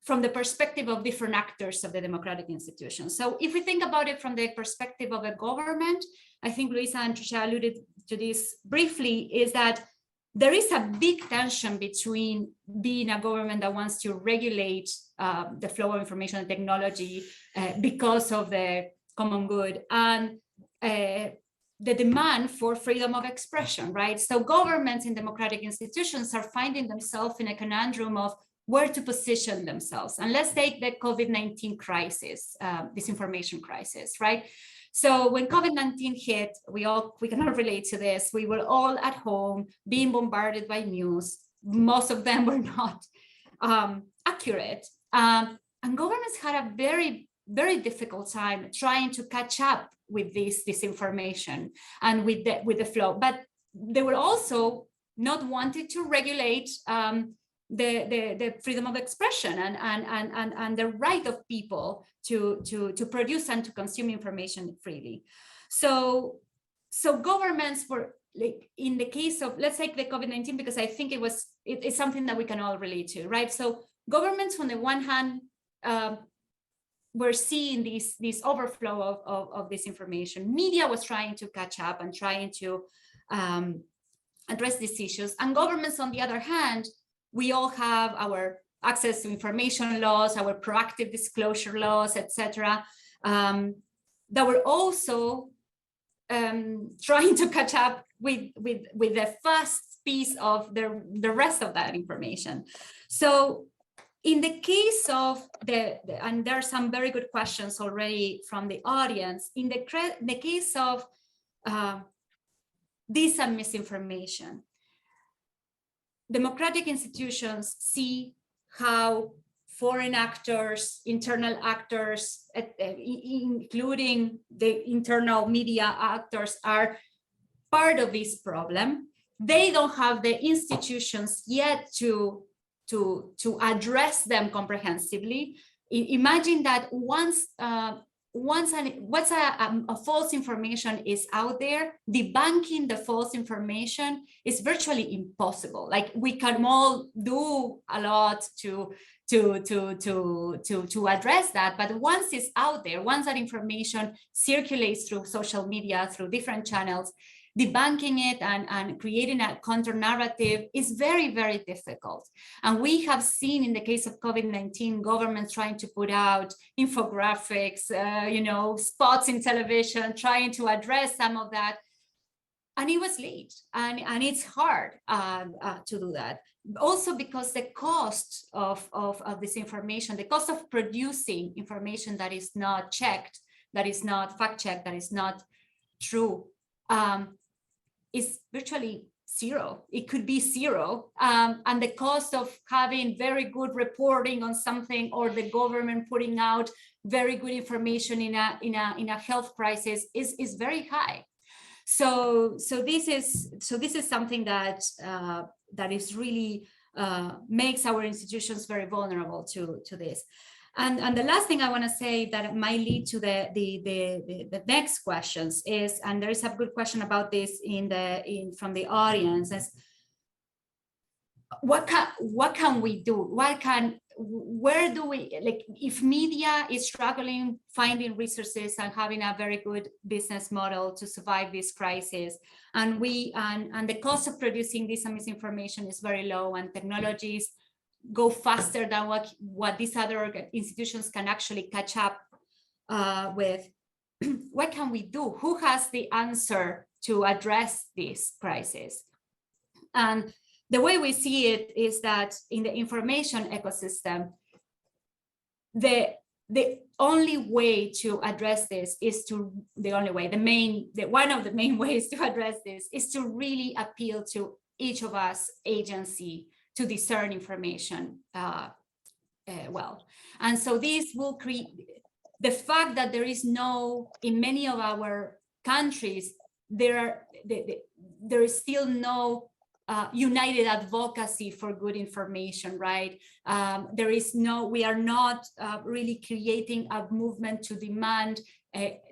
from the perspective of different actors of the democratic institution. So if we think about it from the perspective of a government, I think Louisa and Tricia alluded to this briefly, is that there is a big tension between being a government that wants to regulate the flow of information and technology because of the common good and the demand for freedom of expression, right? So governments in democratic institutions are finding themselves in a conundrum of where to position themselves. And let's take the COVID-19 crisis, this information crisis, right? So when COVID-19 hit, we can all relate to this. We were all at home being bombarded by news. Most of them were not accurate. And governments had a very, very difficult time trying to catch up with this information and with the flow. But they were also not wanting to regulate the freedom of expression and the right of people to produce and to consume information freely. So governments were, like, in the case of, let's take the COVID-19, because I think it's something that we can all relate to, right? So governments, on the one hand, were seeing this overflow of this information. Media was trying to catch up and trying to address these issues. And governments, on the other hand, we all have our access to information laws, our proactive disclosure laws, etc., that were also trying to catch up with the fast piece of the rest of that information. So in the case of and there are some very good questions already from the audience, in the case of dis and misinformation, democratic institutions see how foreign actors, internal actors, including the internal media actors, are part of this problem. They don't have the institutions yet to address them comprehensively. Imagine that once a false information is out there, debunking the false information is virtually impossible. Like, we can all do a lot to address that, but once it's out there, once that information circulates through social media, through different channels, debunking it and creating a counter narrative is very, very difficult. And we have seen, in the case of COVID-19, governments trying to put out infographics, spots in television, trying to address some of that. And it was late, and it's hard to do that. Also because the cost of this information, the cost of producing information that is not checked, that is not fact-checked, that is not true, is virtually zero. It could be zero. And the cost of having very good reporting on something, or the government putting out very good information in a health crisis is very high. So this is something that is really makes our institutions very vulnerable to this. And the last thing I want to say that might lead to the next questions is, and there is a good question about this from the audience, is what can we do? Where do we, like, if media is struggling finding resources and having a very good business model to survive this crisis, and the cost of producing this misinformation is very low, and technologies go faster than what these other institutions can actually catch up with, what can we do? Who has the answer to address this crisis? And the way we see it is that in the information ecosystem, the only way to address this is one of the main ways to address this is to really appeal to each of us agency to discern information well. And so this will create the fact that there is no, in many of our countries, there is still no united advocacy for good information, right? There is no, we are not really creating a movement to demand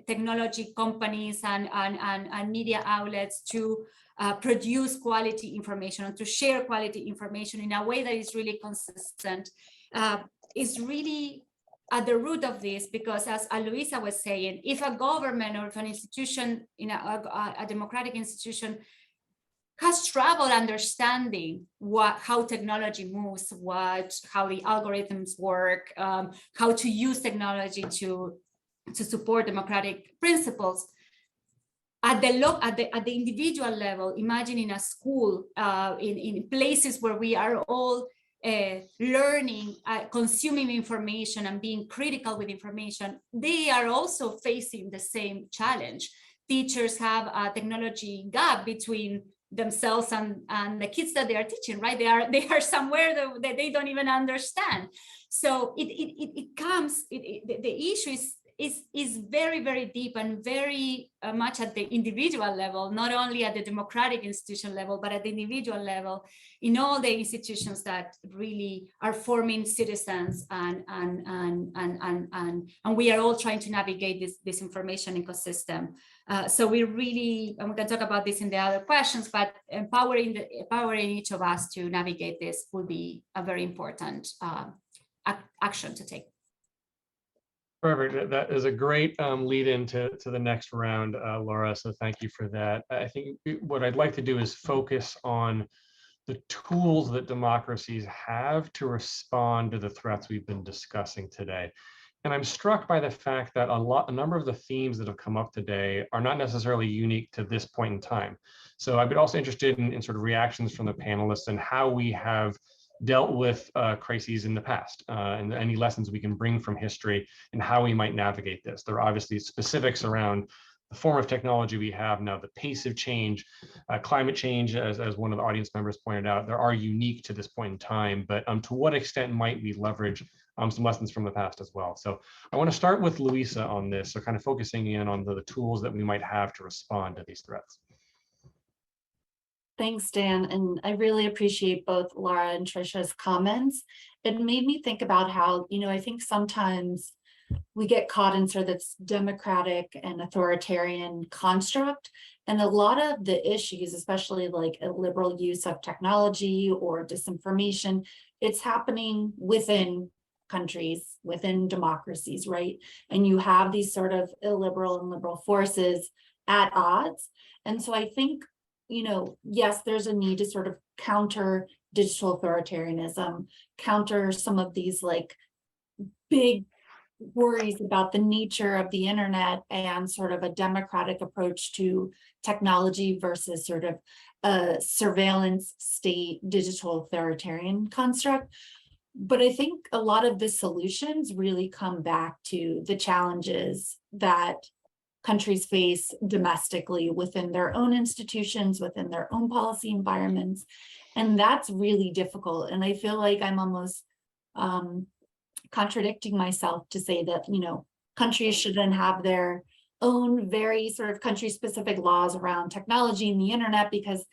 technology companies and media outlets to produce quality information and to share quality information in a way that is really consistent. Is really at the root of this, because as Louisa was saying, if a government or if an institution, a democratic institution has trouble understanding how technology moves, how the algorithms work, how to use technology to support democratic principles. At the individual level, imagine in a school, in places where we are all learning, consuming information and being critical with information, they are also facing the same challenge. Teachers have a technology gap between themselves and the kids that they are teaching, right? They are somewhere that they don't even understand. So the issue is very, very deep and very much at the individual level, not only at the democratic institution level, but at the individual level in all the institutions that really are forming citizens, and we are all trying to navigate this information ecosystem. So we really, and we can talk about this in the other questions, but empowering each of us to navigate this will be a very important action to take. Perfect. That is a great lead into the next round, Laura. So thank you for that. I think what I'd like to do is focus on the tools that democracies have to respond to the threats we've been discussing today. And I'm struck by the fact that a number of the themes that have come up today are not necessarily unique to this point in time. So I'd be also interested in sort of reactions from the panelists and how we have dealt with crises in the past, and any lessons we can bring from history and how we might navigate this. There are obviously specifics around the form of technology we have now, the pace of change, climate change, as one of the audience members pointed out, there are unique to this point in time, but to what extent might we leverage some lessons from the past as well? So I want to start with Louisa on this, so kind of focusing in on the tools that we might have to respond to these threats. Thanks, Dan. And I really appreciate both Laura and Tricia's comments. It made me think about how, I think sometimes we get caught in sort of this democratic and authoritarian construct. And a lot of the issues, especially like a liberal use of technology or disinformation, it's happening within countries, within democracies, right? And you have these sort of illiberal and liberal forces at odds. And so I think, yes, there's a need to sort of counter digital authoritarianism, counter some of these like big worries about the nature of the internet and sort of a democratic approach to technology versus sort of a surveillance state digital authoritarian construct. But I think a lot of the solutions really come back to the challenges that countries face domestically within their own institutions, within their own policy environments. And that's really difficult. And I feel like I'm almost contradicting myself to say that, countries shouldn't have their own very sort of country-specific laws around technology and the internet, because,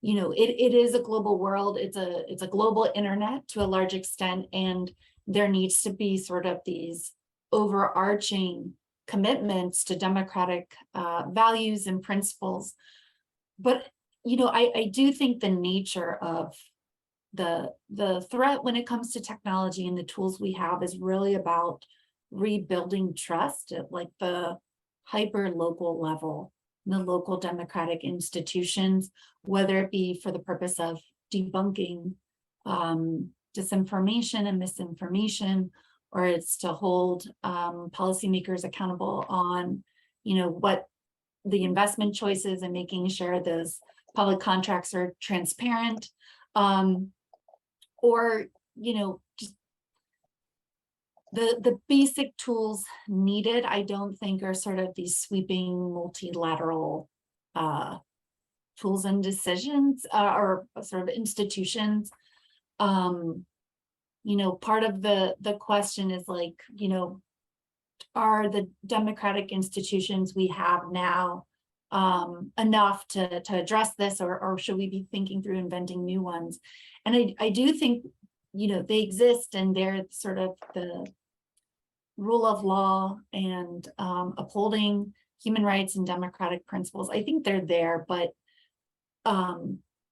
it is a global world. It's a global internet to a large extent. And there needs to be sort of these overarching commitments to democratic values and principles. But, I do think the nature of the threat when it comes to technology and the tools we have is really about rebuilding trust at like the hyper local level, the local democratic institutions, whether it be for the purpose of debunking disinformation and misinformation, or it's to hold policymakers accountable on, what the investment choices and making sure those public contracts are transparent, or, just the basic tools needed, I don't think are sort of these sweeping multilateral tools and decisions or sort of institutions. Part of the question is like, are the democratic institutions we have now enough to address this, or should we be thinking through inventing new ones? And I do think, they exist, and they're sort of the rule of law and upholding human rights and democratic principles. I think they're there, but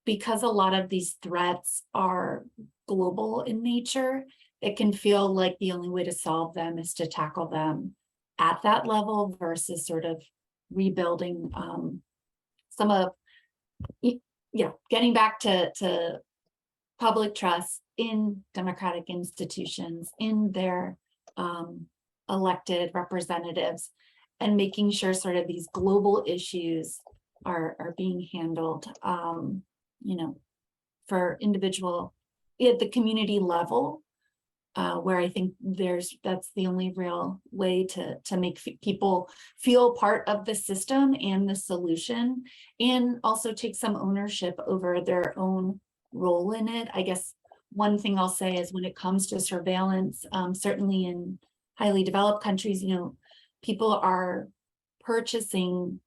because a lot of these threats are global in nature, it can feel like the only way to solve them is to tackle them at that level versus sort of rebuilding some of, getting back to public trust in democratic institutions, in their elected representatives, and making sure sort of these global issues are being handled, for individual at the community level, where I think that's the only real way to make people feel part of the system and the solution, and also take some ownership over their own role in it. I guess one thing I'll say is when it comes to surveillance, certainly in highly developed countries, people are purchasing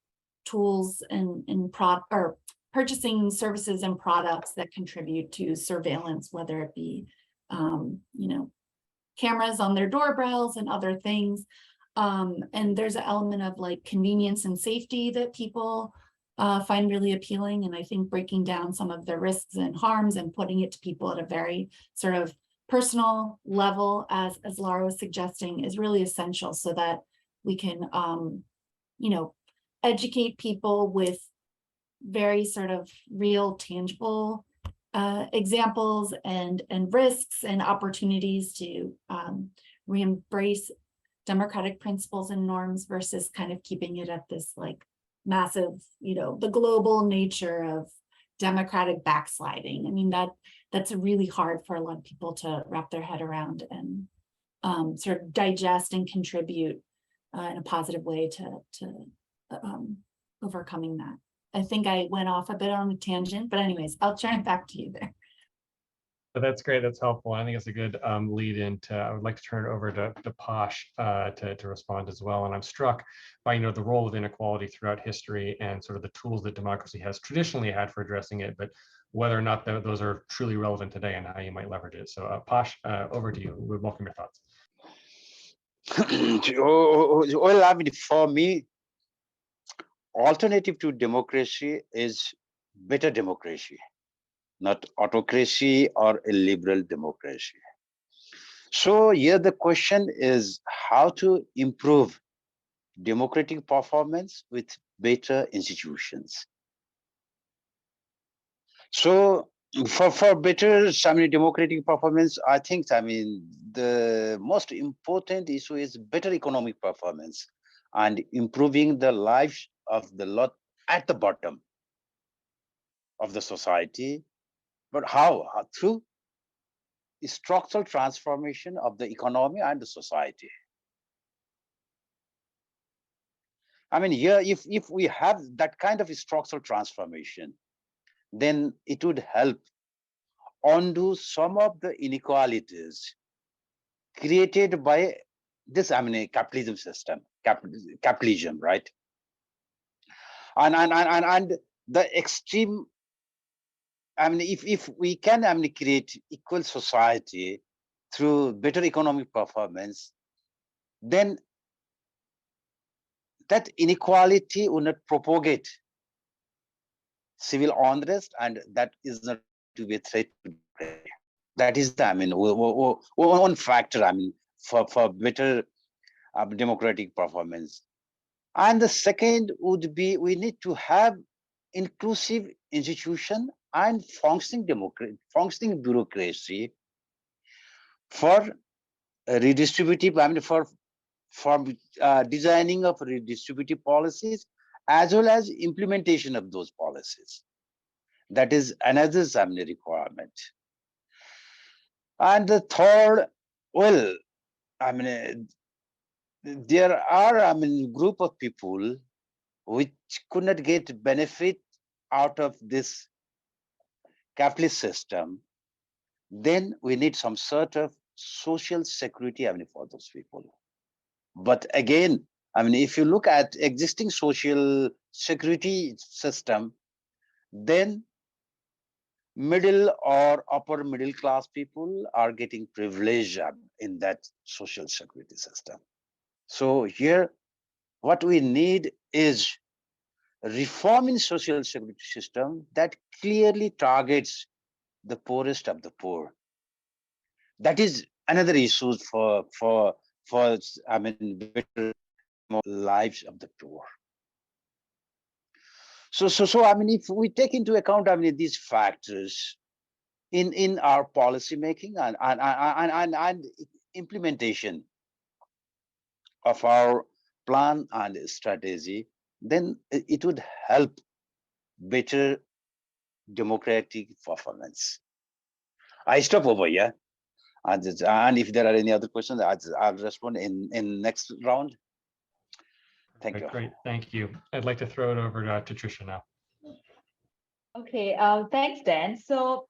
tools and purchasing services and products that contribute to surveillance, whether it be, cameras on their doorbells and other things. And there's an element of like convenience and safety that people find really appealing. And I think breaking down some of the risks and harms and putting it to people at a very sort of personal level, as Laura was suggesting, is really essential so that we can, educate people with very sort of real, tangible examples and risks and opportunities to re-embrace democratic principles and norms versus kind of keeping it at this like massive, the global nature of democratic backsliding. I mean, that's really hard for a lot of people to wrap their head around and sort of digest and contribute in a positive way to overcoming that. I think I went off a bit on a tangent, but anyways, I'll turn it back to you there. That's great. That's helpful. I think it's a good lead into. I would like to turn it over to Posh to respond as well. And I'm struck by the role of inequality throughout history and sort of the tools that democracy has traditionally had for addressing it, but whether or not those are truly relevant today and how you might leverage it. So Posh, over to you. We welcome your thoughts. Well, I mean, for me, alternative to democracy is better democracy, not autocracy or a liberal democracy. So here the question is how to improve democratic performance with better institutions. So for better democratic performance, I think the most important issue is better economic performance and improving the lives of the lot at the bottom of the society. But how? Through structural transformation of the economy and the society. I mean, here, if we have that kind of structural transformation, then it would help undo some of the inequalities created by this, capitalism system, capitalism, right? And the extreme, if we can create equal society through better economic performance, then that inequality will not propagate civil unrest, and that is not to be a threat to democracy. That is the one factor for better democratic performance. And the second would be we need to have inclusive institution and functioning bureaucracy for redistributive, for designing of redistributive policies as well as implementation of those policies. That is another requirement. And the third, well, there are group of people which could not get benefit out of this capitalist system, then we need some sort of social security, I mean, for those people. But again, I mean, if you look at existing social security system, then middle or upper middle class people are getting privilege in that social security system. So here, what we need is reform in social security system that clearly targets the poorest of the poor. That is another issue for I mean better lives of the poor. So I mean, if we take into account, I mean, these factors in our policy making and implementation of our plan and strategy, then it would help better democratic performance. I stop over here, and if there are any other questions, I'll respond in next round. Thank you. Great, thank you. I'd like to throw it over to Tricia now. Okay, thanks, Dan. So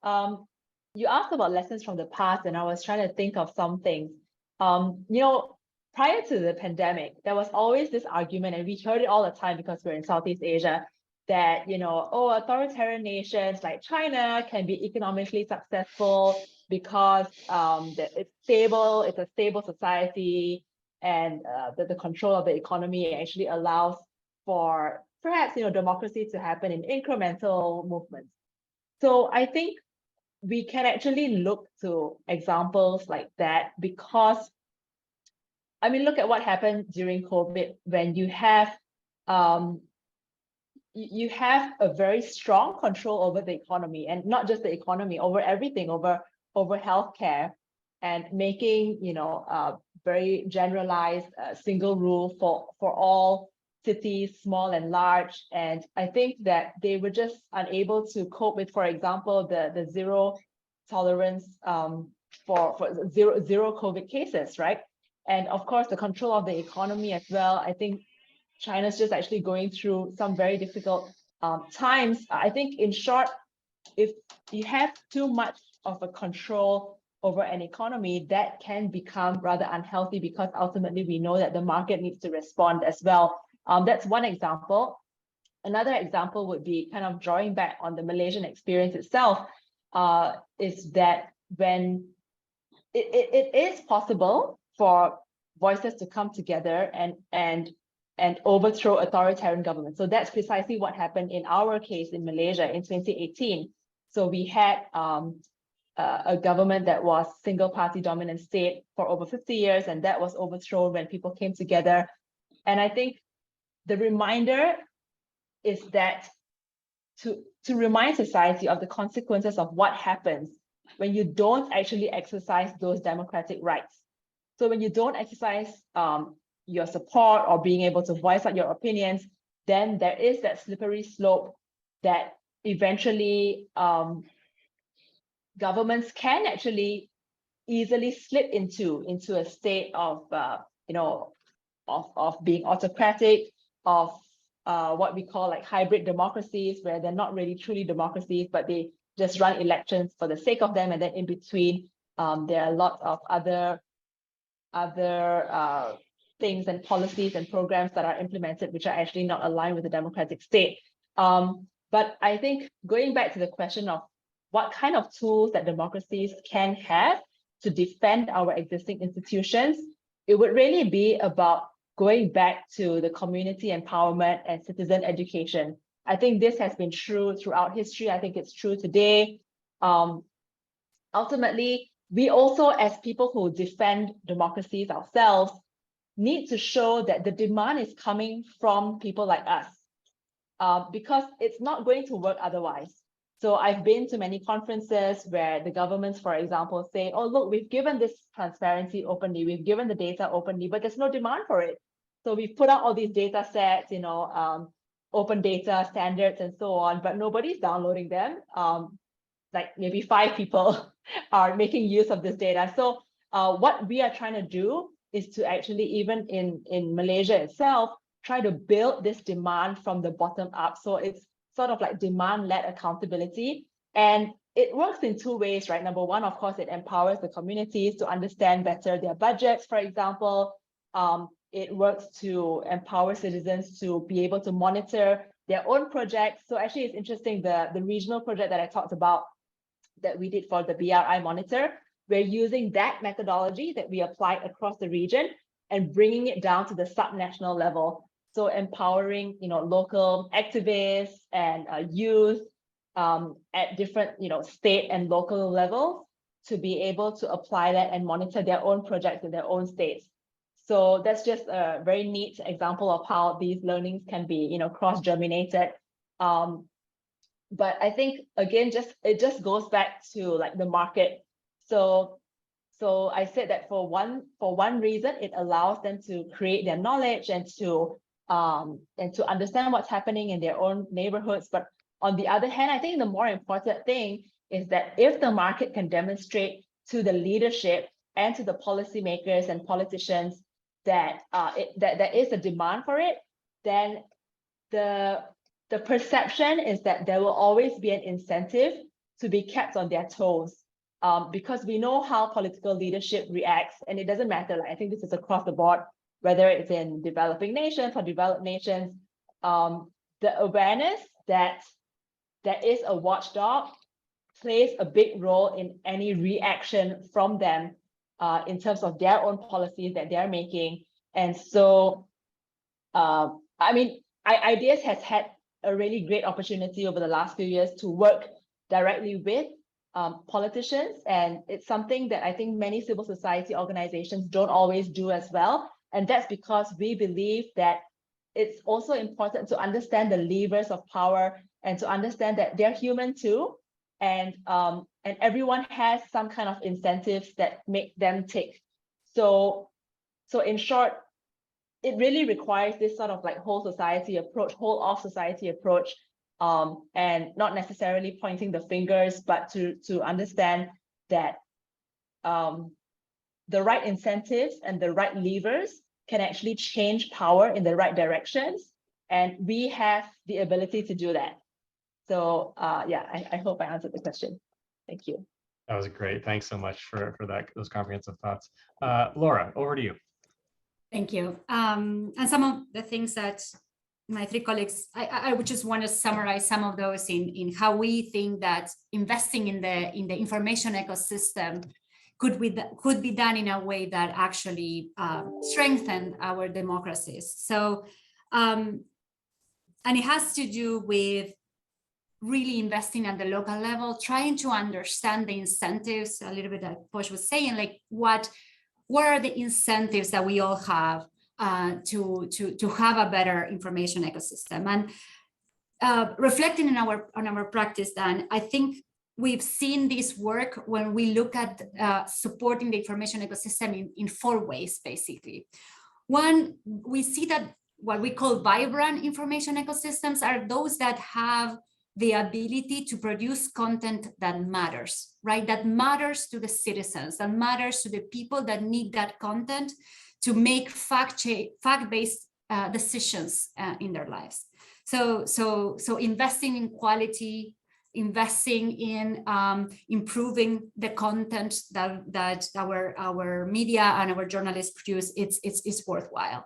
you asked about lessons from the past, and I was trying to think of some things. You know, prior to the pandemic, there was always this argument, and we heard it all the time because we're in Southeast Asia, that, you know, oh, authoritarian nations like China can be economically successful because it's stable, it's a stable society, and the control of the economy actually allows for perhaps, you know, democracy to happen in incremental movements. So I think we can actually look to examples like that because, I mean, look at what happened during COVID when you have a very strong control over the economy, and not just the economy, over everything, over healthcare, and making, you know, very generalized single rule for all cities, small and large. And I think that they were just unable to cope with, for example, the zero tolerance for zero COVID cases, right? And of course, the control of the economy as well. I think China's just actually going through some very difficult times. I think, in short, if you have too much of a control over an economy, that can become rather unhealthy, because ultimately we know that the market needs to respond as well. That's one example. Another example would be kind of drawing back on the Malaysian experience itself, is that when it is possible for voices to come together and overthrow authoritarian governments. So that's precisely what happened in our case in Malaysia in 2018. So we had a government that was single party dominant state for over 50 years, and that was overthrown when people came together. And I think the reminder is that to remind society of the consequences of what happens when you don't actually exercise those democratic rights. So when you don't exercise your support or being able to voice out your opinions, then there is that slippery slope that eventually governments can actually easily slip into a state of you know, of being autocratic, of what we call like hybrid democracies, where they're not really truly democracies, but they just run elections for the sake of them, and then in between there are lots of other things and policies and programs that are implemented which are actually not aligned with the democratic state. But I think going back to the question of what kind of tools that democracies can have to defend our existing institutions, it would really be about going back to the community empowerment and citizen education. I think this has been true throughout history. I think it's true today. Ultimately, we also, as people who defend democracies ourselves, need to show that the demand is coming from people like us, because it's not going to work otherwise. So I've been to many conferences where the governments, for example, say, oh, look, we've given this transparency openly, we've given the data openly, but there's no demand for it. So we've put out all these data sets, you know, open data standards and so on, but nobody's downloading them. Like maybe 5 people are making use of this data. So what we are trying to do is to actually, even in Malaysia itself, try to build this demand from the bottom up. So it's sort of like demand-led accountability. And it works in two ways, right? Number one, of course, it empowers the communities to understand better their budgets, for example. It works to empower citizens to be able to monitor their own projects. So actually, it's interesting, the regional project that I talked about that we did for the BRI Monitor, we're using that methodology that we applied across the region and bringing it down to the subnational level. So empowering, local activists and youth at different, state and local levels to be able to apply that and monitor their own projects in their own states. So that's just a very neat example of how these learnings can be, cross-germinated. But I think, again, it just goes back to like the market. So I said that for one reason, it allows them to create their knowledge and to understand what's happening in their own neighborhoods. But on the other hand, I think the more important thing is that if the market can demonstrate to the leadership and to the policymakers and politicians that there is a demand for it, then the perception is that there will always be an incentive to be kept on their toes, because we know how political leadership reacts, and it doesn't matter. Like, I think this is across the board, whether it's in developing nations or developed nations, the awareness that there is a watchdog plays a big role in any reaction from them in terms of their own policies that they're making. And so, I mean, IDEAS has had a really great opportunity over the last few years to work directly with politicians. And it's something that I think many civil society organizations don't always do as well. And that's because we believe that it's also important to understand the levers of power and to understand that they're human too. And everyone has some kind of incentives that make them tick. So in short, it really requires this sort of like whole society approach, whole of society approach, and not necessarily pointing the fingers, but to understand that the right incentives and the right levers can actually change power in the right directions. And we have the ability to do that. So yeah, I hope I answered the question. Thank you. That was great. Thanks so much for those comprehensive thoughts. Laura, over to you. Thank you. And some of the things that my three colleagues, I would just want to summarize some of those in how we think that investing in the information ecosystem could be done in a way that actually strengthen our democracies. So, and it has to do with really investing at the local level, trying to understand the incentives, a little bit like Posh was saying, like what are the incentives that we all have to have a better information ecosystem. And reflecting on our practice, then I think we've seen this work when we look at supporting the information ecosystem in 4 ways, basically. One, we see that what we call vibrant information ecosystems are those that have the ability to produce content that matters, right? That matters to the citizens, that matters to the people that need that content to make fact-based decisions in their lives. So investing in quality, investing in improving the content that our media and our journalists produce, it's worthwhile.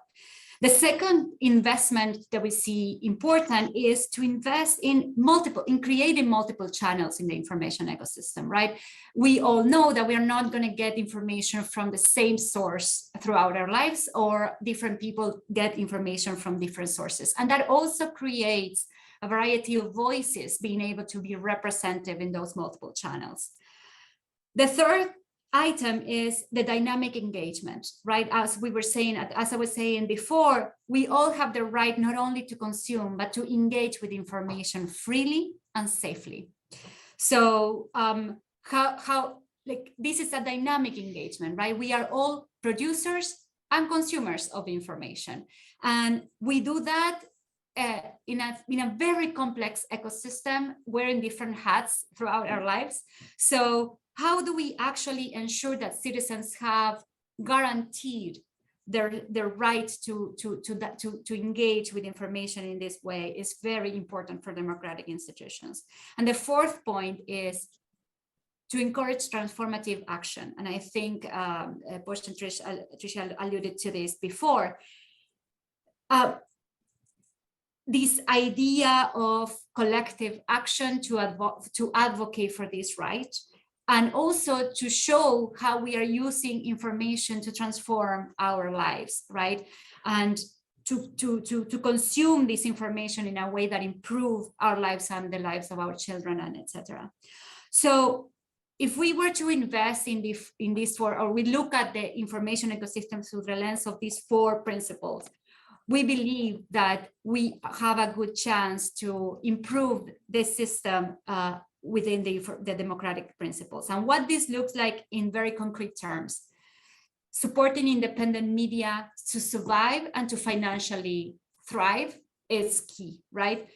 The second investment that we see important is to invest in creating multiple channels in the information ecosystem, right? We all know that we are not going to get information from the same source throughout our lives, or different people get information from different sources. And that also creates a variety of voices being able to be representative in those multiple channels. The third item is the dynamic engagement, right? As I was saying before, we all have the right not only to consume, but to engage with information freely and safely. So this is a dynamic engagement, right? We are all producers and consumers of information. And we do that in a very complex ecosystem, wearing different hats throughout our lives. So how do we actually ensure that citizens have guaranteed their right to engage with information in this way is very important for democratic institutions. And the fourth point is to encourage transformative action. And I think Posh and Tricia alluded to this before. This idea of collective action to advocate for this right, and also to show how we are using information to transform our lives, right? And to consume this information in a way that improve our lives and the lives of our children, and etc. So if we were to invest in these four, or we look at the information ecosystem through the lens of these four principles, we believe that we have a good chance to improve the system within the democratic principles. And what this looks like in very concrete terms: supporting independent media to survive and to financially thrive is key, right?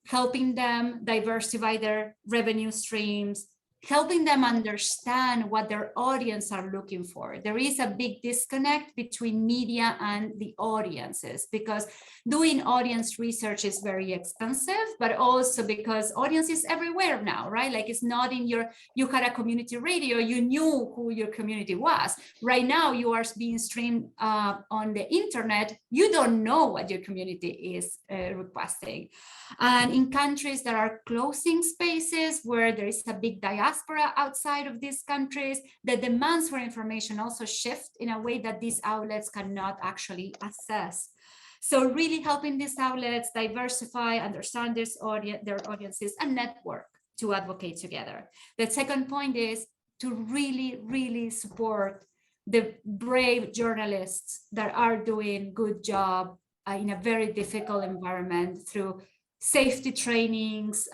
Helping them diversify their revenue streams, helping them understand what their audience are looking for. There is a big disconnect between media and the audiences, because doing audience research is very expensive, but also because audience is everywhere now, right? Like, it's not in you had a community radio, you knew who your community was. Right now, you are being streamed on the internet, you don't know what your community is requesting. And in countries that are closing spaces, where there is a big diaspora outside of these countries, the demands for information also shift in a way that these outlets cannot actually assess. So really helping these outlets diversify, understand their audiences, and network to advocate together. The second point is to really, really support the brave journalists that are doing good job in a very difficult environment through safety trainings,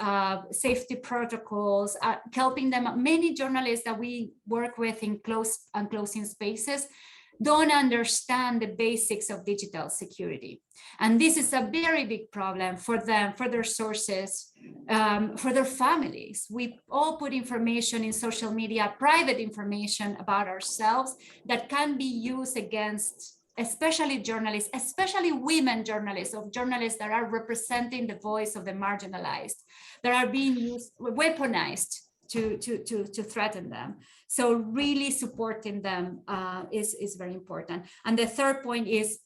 safety protocols, helping them. Many journalists that we work with in closing spaces don't understand the basics of digital security. And this is a very big problem for them, for their sources, for their families. We all put information in social media, private information about ourselves, that can be used against especially journalists, especially women journalists, of journalists that are representing the voice of the marginalized, that are being used, weaponized to threaten them. So really supporting them is very important. And the third point is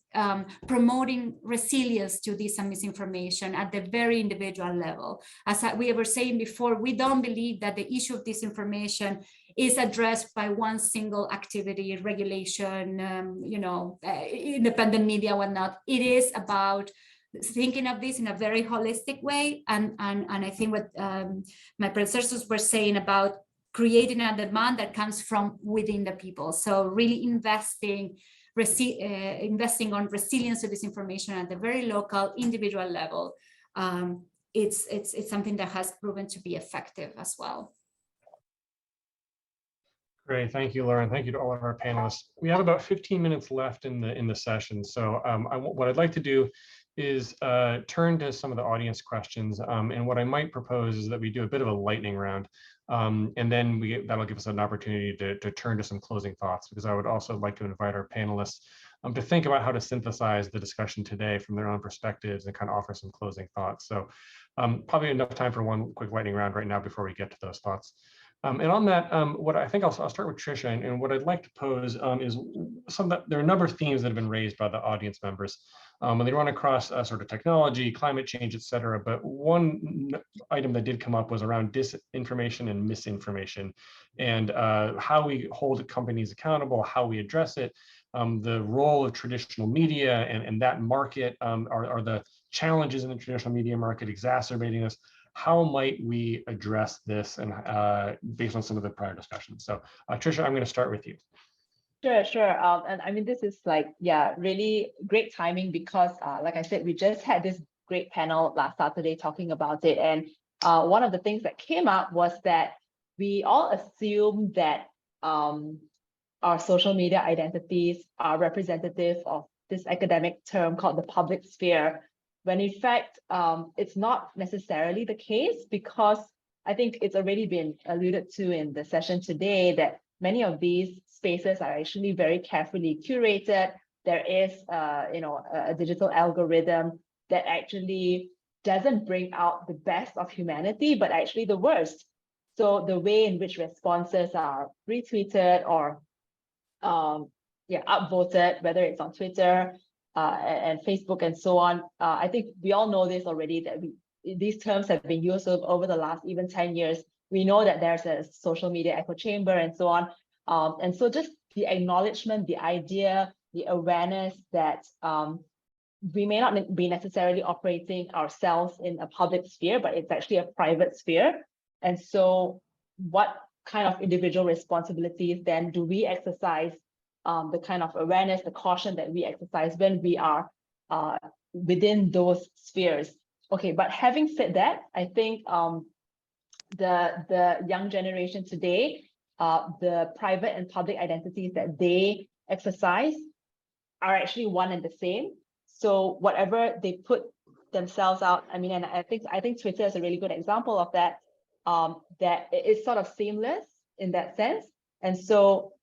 promoting resilience to this and misinformation at the very individual level. As we were saying before, we don't believe that the issue of disinformation is addressed by one single activity, regulation, independent media, whatnot. It is about thinking of this in a very holistic way. And I think what my predecessors were saying about creating a demand that comes from within the people. So really investing on resilience of this information at the very local, individual level. It's something that has proven to be effective as well. Great, thank you, Lauren. Thank you to all of our panelists. We have about 15 minutes left in the session. So what I'd like to do is turn to some of the audience questions. And what I might propose is that we do a bit of a lightning round. And then that'll give us an opportunity to turn to some closing thoughts, because I would also like to invite our panelists to think about how to synthesize the discussion today from their own perspectives and kind of offer some closing thoughts. So probably enough time for one quick lightning round right now before we get to those thoughts. And on that, what I think I'll start with Tricia, and what I'd like to pose is there are a number of themes that have been raised by the audience members, and they run across sort of technology, climate change, et cetera. But one item that did come up was around disinformation and misinformation, and how we hold companies accountable, how we address it, the role of traditional media and that market. Are the challenges in the traditional media market exacerbating this? How might we address this, and based on some of the prior discussions? So Tricia, I'm going to start with you. Sure. And I mean, this is really great timing, because like I said, we just had this great panel last Saturday talking about it. And one of the things that came up was that we all assume that our social media identities are representative of this academic term called the public sphere, when in fact, it's not necessarily the case, because I think it's already been alluded to in the session today that many of these spaces are actually very carefully curated, there is a digital algorithm that actually doesn't bring out the best of humanity, but actually the worst. So the way in which responses are retweeted or upvoted, whether it's on Twitter and Facebook and so on, I think we all know this already, that these terms have been used over the last even 10 years. We know that there's a social media echo chamber and so on. And so just the acknowledgement, the idea, the awareness that we may not be necessarily operating ourselves in a public sphere, but it's actually a private sphere. And so what kind of individual responsibilities then do we exercise, the kind of awareness, the caution that we exercise when we are within those spheres? Okay, but having said that, I think the young generation today, the private and public identities that they exercise are actually one and the same. So whatever they put themselves out, I mean, and I think Twitter is a really good example of that, that it's sort of seamless in that sense. And so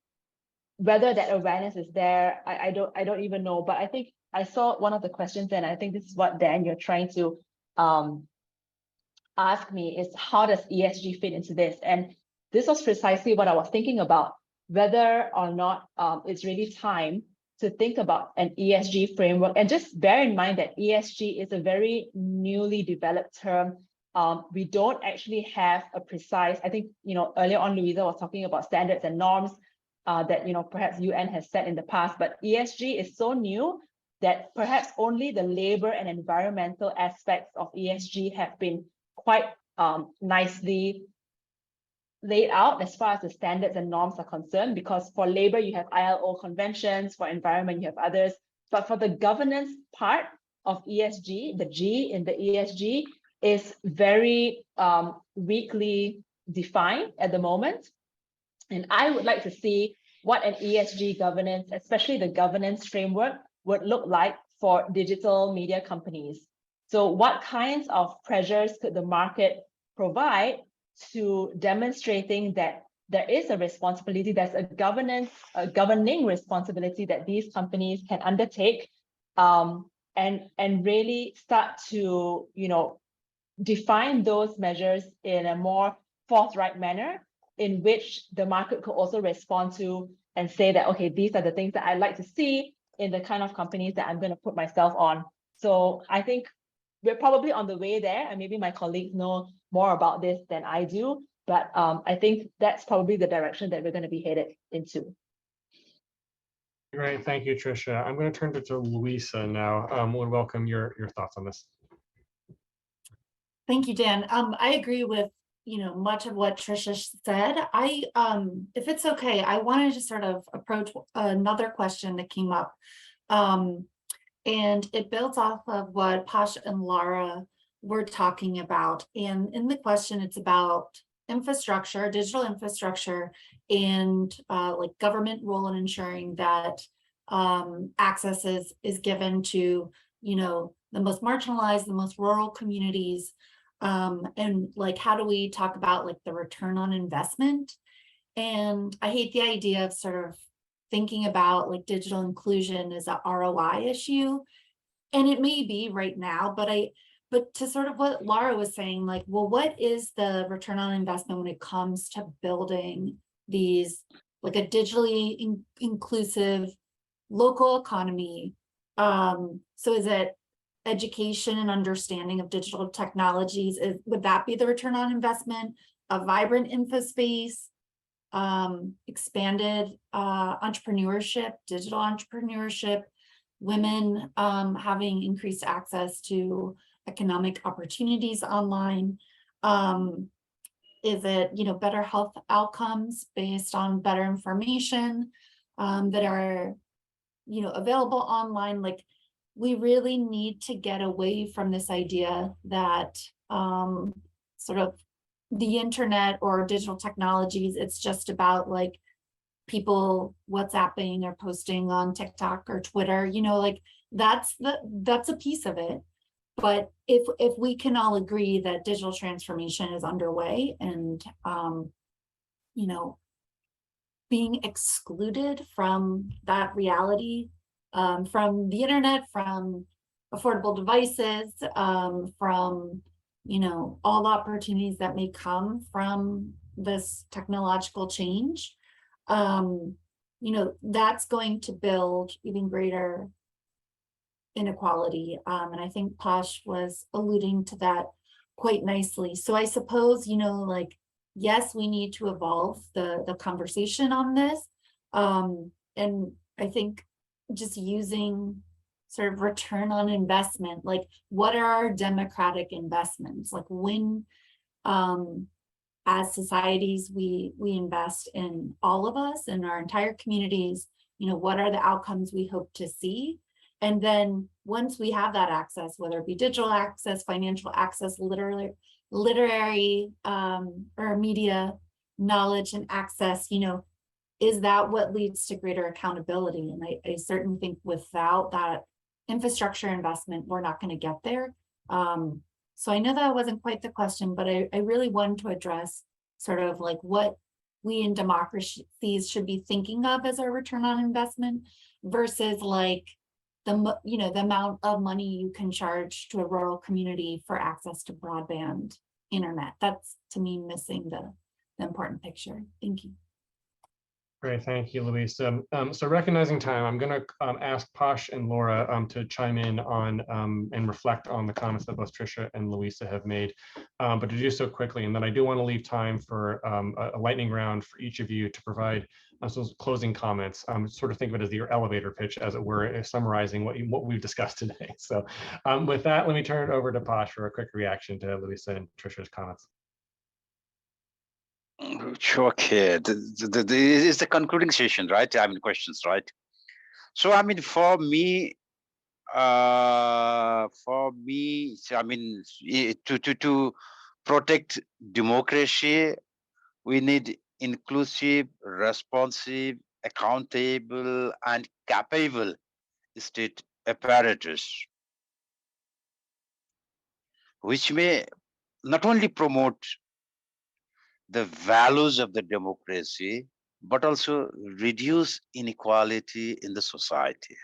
whether that awareness is there, I don't even know. But I think I saw one of the questions, and I think this is what, Dan, you're trying to ask me, is how does ESG fit into this? And this was precisely what I was thinking about, whether or not it's really time to think about an ESG framework. And just bear in mind that ESG is a very newly developed term. We don't actually have a precise, I think, earlier on, Louisa was talking about standards and norms that, perhaps UN has set in the past, but ESG is so new that perhaps only the labor and environmental aspects of ESG have been quite nicely laid out as far as the standards and norms are concerned, because for labor, you have ILO conventions, for environment, you have others. But for the governance part of ESG, the G in the ESG is very weakly defined at the moment. And I would like to see what an ESG governance, especially the governance framework, would look like for digital media companies. So what kinds of pressures could the market provide to demonstrating that there is a responsibility, there's a governing responsibility that these companies can undertake, and really start to, define those measures in a more forthright manner in which the market could also respond to and say that, okay, these are the things that I'd like to see in the kind of companies that I'm going to put myself on. So I think we're probably on the way there, and maybe my colleagues know more about this than I do, but I think that's probably the direction that we're going to be headed into. Great, thank you, Tricia. I'm going to turn to Louisa now. We'll welcome your thoughts on this. Thank you, Dan. I agree with much of what Tricia said. If it's okay, I wanted to sort of approach another question that came up. And it builds off of what Posh and Lara were talking about. And in the question, it's about infrastructure, digital infrastructure, and like government role in ensuring that access is given to, the most marginalized, the most rural communities. And like, how do we talk about like the return on investment? And I hate the idea of sort of thinking about like digital inclusion as a ROI issue. And it may be right now, but to sort of what Lara was saying, like, well, what is the return on investment when it comes to building these, like a digitally inclusive local economy? So is it education and understanding of digital technologies? Would that be the return on investment? A vibrant info space? Expanded entrepreneurship, digital entrepreneurship, women having increased access to economic opportunities online? Is it, better health outcomes based on better information that are, available online? Like, we really need to get away from this idea that sort of the internet or digital technologies, it's just about like people WhatsApping or posting on TikTok or Twitter, like that's a piece of it. But if we can all agree that digital transformation is underway and being excluded from that reality from the internet, from affordable devices, from, you know, all opportunities that may come from this technological change. You know, that's going to build even greater inequality. And I think Posh was alluding to that quite nicely. So I suppose, you know, like, yes, we need to evolve the conversation on this. And I think just using sort of return on investment, like what are our democratic investments? Like when, as societies, we invest in all of us and our entire communities, you know, what are the outcomes we hope to see? And then once we have that access, whether it be digital access, financial access, literary or media knowledge and access, you know, is that what leads to greater accountability? And I certainly think without that infrastructure investment, we're not going to get there. So I know that wasn't quite the question, but I really wanted to address sort of like what we in democracies should be thinking of as our return on investment versus like the, you know, the amount of money you can charge to a rural community for access to broadband internet. That's to me missing the important picture. Thank you. Great, thank you, Louisa. So recognizing time, I'm going to ask Posh and Laura to chime in on and reflect on the comments that both Tricia and Louisa have made, but to do so quickly. And then I do want to leave time for a lightning round for each of you to provide some closing comments. Sort of think of it as your elevator pitch, as it were, summarizing what we've discussed today. So with that, let me turn it over to Posh for a quick reaction to Louisa and Tricia's comments. Okay, it's the concluding session, right? I mean, questions, right? So, I mean, for me, I mean, to protect democracy, we need inclusive, responsive, accountable, and capable state apparatus, which may not only promote the values of the democracy, but also reduce inequality in the society.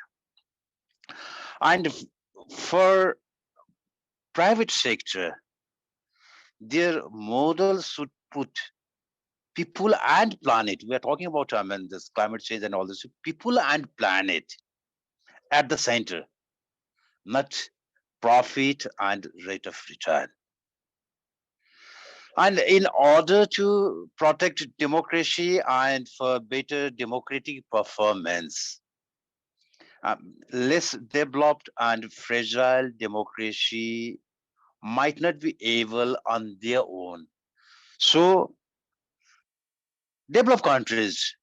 And for private sector, their models should put people and planet, we are talking about I mean, this climate change and all this, people and planet at the center, not profit and rate of return. And in order to protect democracy and for better democratic performance, less developed and fragile democracy might not be able on their own. So developed countries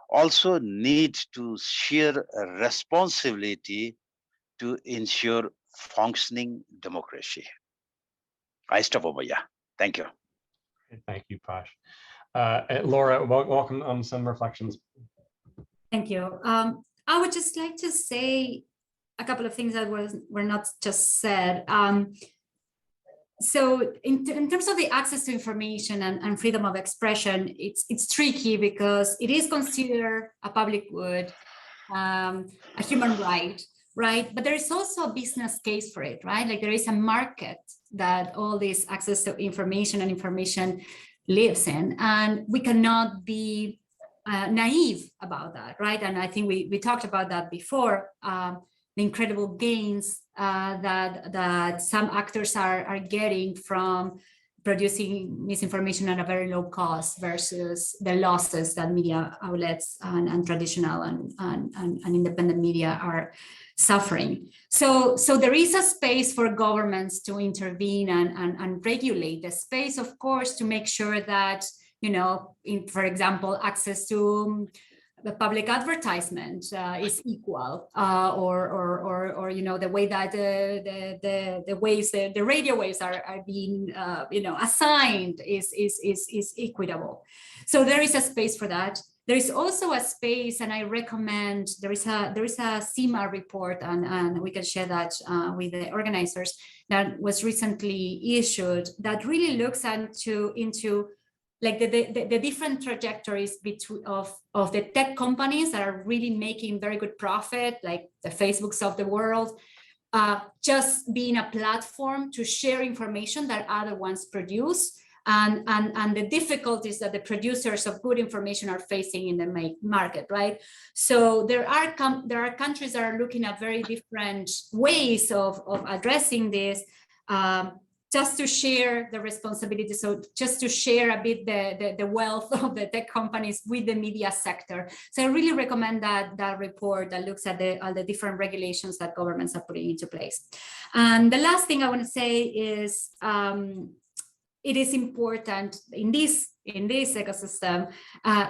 also need to share a responsibility to ensure functioning democracy. I stop over here. Thank you. Thank you, Posh. Laura, welcome on some reflections. Thank you. I would just like to say a couple of things that were not just said. So in terms of the access to information and freedom of expression, it's tricky because it is considered a public good, a human right, right? But there is also a business case for it, right? Like there is a market that all this access to information and information lives in, and we cannot be naive about that, right? And I think we talked about that before, the incredible gains that some actors are getting from producing misinformation at a very low cost versus the losses that media outlets and traditional and independent media are suffering. So there is a space for governments to intervene and regulate the space, of course, to make sure that, you know, for example, access to the public advertisement is equal, or you know, the way that the waves, the radio waves are being you know, assigned is equitable. So there is a space for that. There is also a space, and I recommend, there is a CIMA report, and we can share that with the organizers, that was recently issued, that really looks into like the different trajectories between of the tech companies that are really making very good profit, like the Facebooks of the world, just being a platform to share information that other ones produce, and the difficulties that the producers of good information are facing in the market, right? So there are countries that are looking at very different ways of addressing this, just to share the responsibility. So just to share a bit the wealth of the tech companies with the media sector. So I really recommend that report that looks at all the different regulations that governments are putting into place. And the last thing I want to say is, it is important in this ecosystem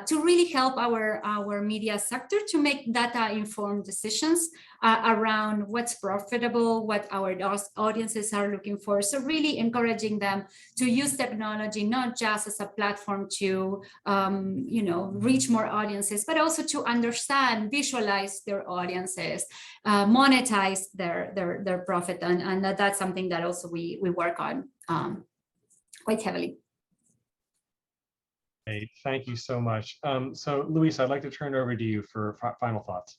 to really help our media sector to make data-informed decisions around what's profitable, what our audiences are looking for. So really encouraging them to use technology not just as a platform to reach more audiences, but also to understand, visualize their audiences, monetize their profit, and that's something that also we work on quite heavily. Great, thank you so much. So Louisa, I'd like to turn it over to you for final thoughts.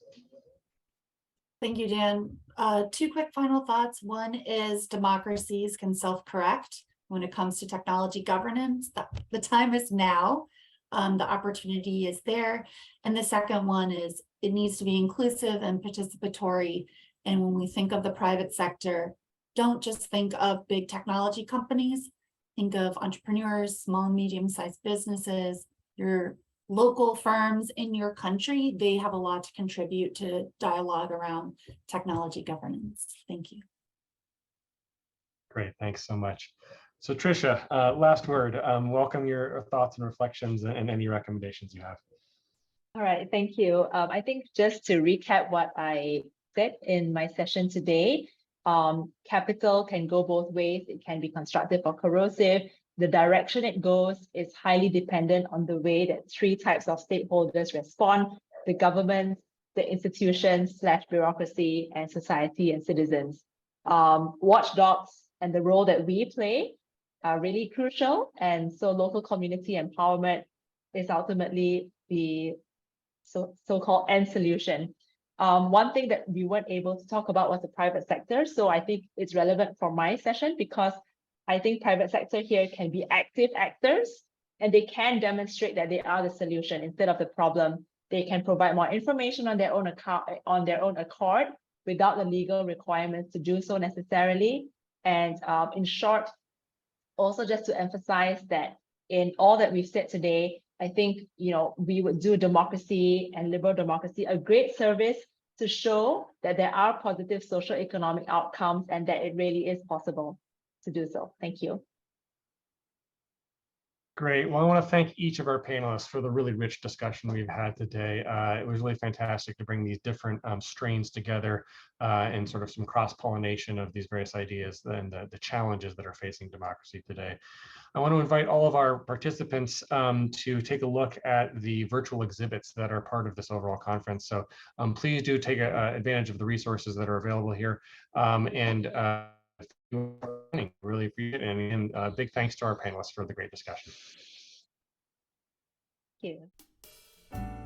Thank you, Dan. Two quick final thoughts. One is democracies can self-correct when it comes to technology governance. The time is now. The opportunity is there. And the second one is it needs to be inclusive and participatory. And when we think of the private sector, don't just think of big technology companies. Think of entrepreneurs, small and medium-sized businesses, your local firms in your country. They have a lot to contribute to dialogue around technology governance. Thank you. Great, thanks so much. So Tricia, last word. Welcome your thoughts and reflections and any recommendations you have. All right, thank you. I think just to recap what I said in my session today, capital can go both ways. It can be constructive or corrosive. The direction it goes is highly dependent on the way that three types of stakeholders respond: the government, the institutions / bureaucracy, and society and citizens. Watchdogs and the role that we play are really crucial. And so local community empowerment is ultimately the so-called end solution. One thing that we weren't able to talk about was the private sector. So I think it's relevant for my session because I think private sector here can be active actors, and they can demonstrate that they are the solution instead of the problem. They can provide more information on their own accord without the legal requirements to do so necessarily. And in short, also just to emphasize that in all that we've said today, I think we would do democracy and liberal democracy a great service to show that there are positive social economic outcomes and that it really is possible to do so. Thank you. Great. Well, I want to thank each of our panelists for the really rich discussion we've had today. It was really fantastic to bring these different strains together and sort of some cross-pollination of these various ideas and the challenges that are facing democracy today. I want to invite all of our participants to take a look at the virtual exhibits that are part of this overall conference. So please do take advantage of the resources that are available here. Really appreciate it. And big thanks to our panelists for the great discussion. Thank you.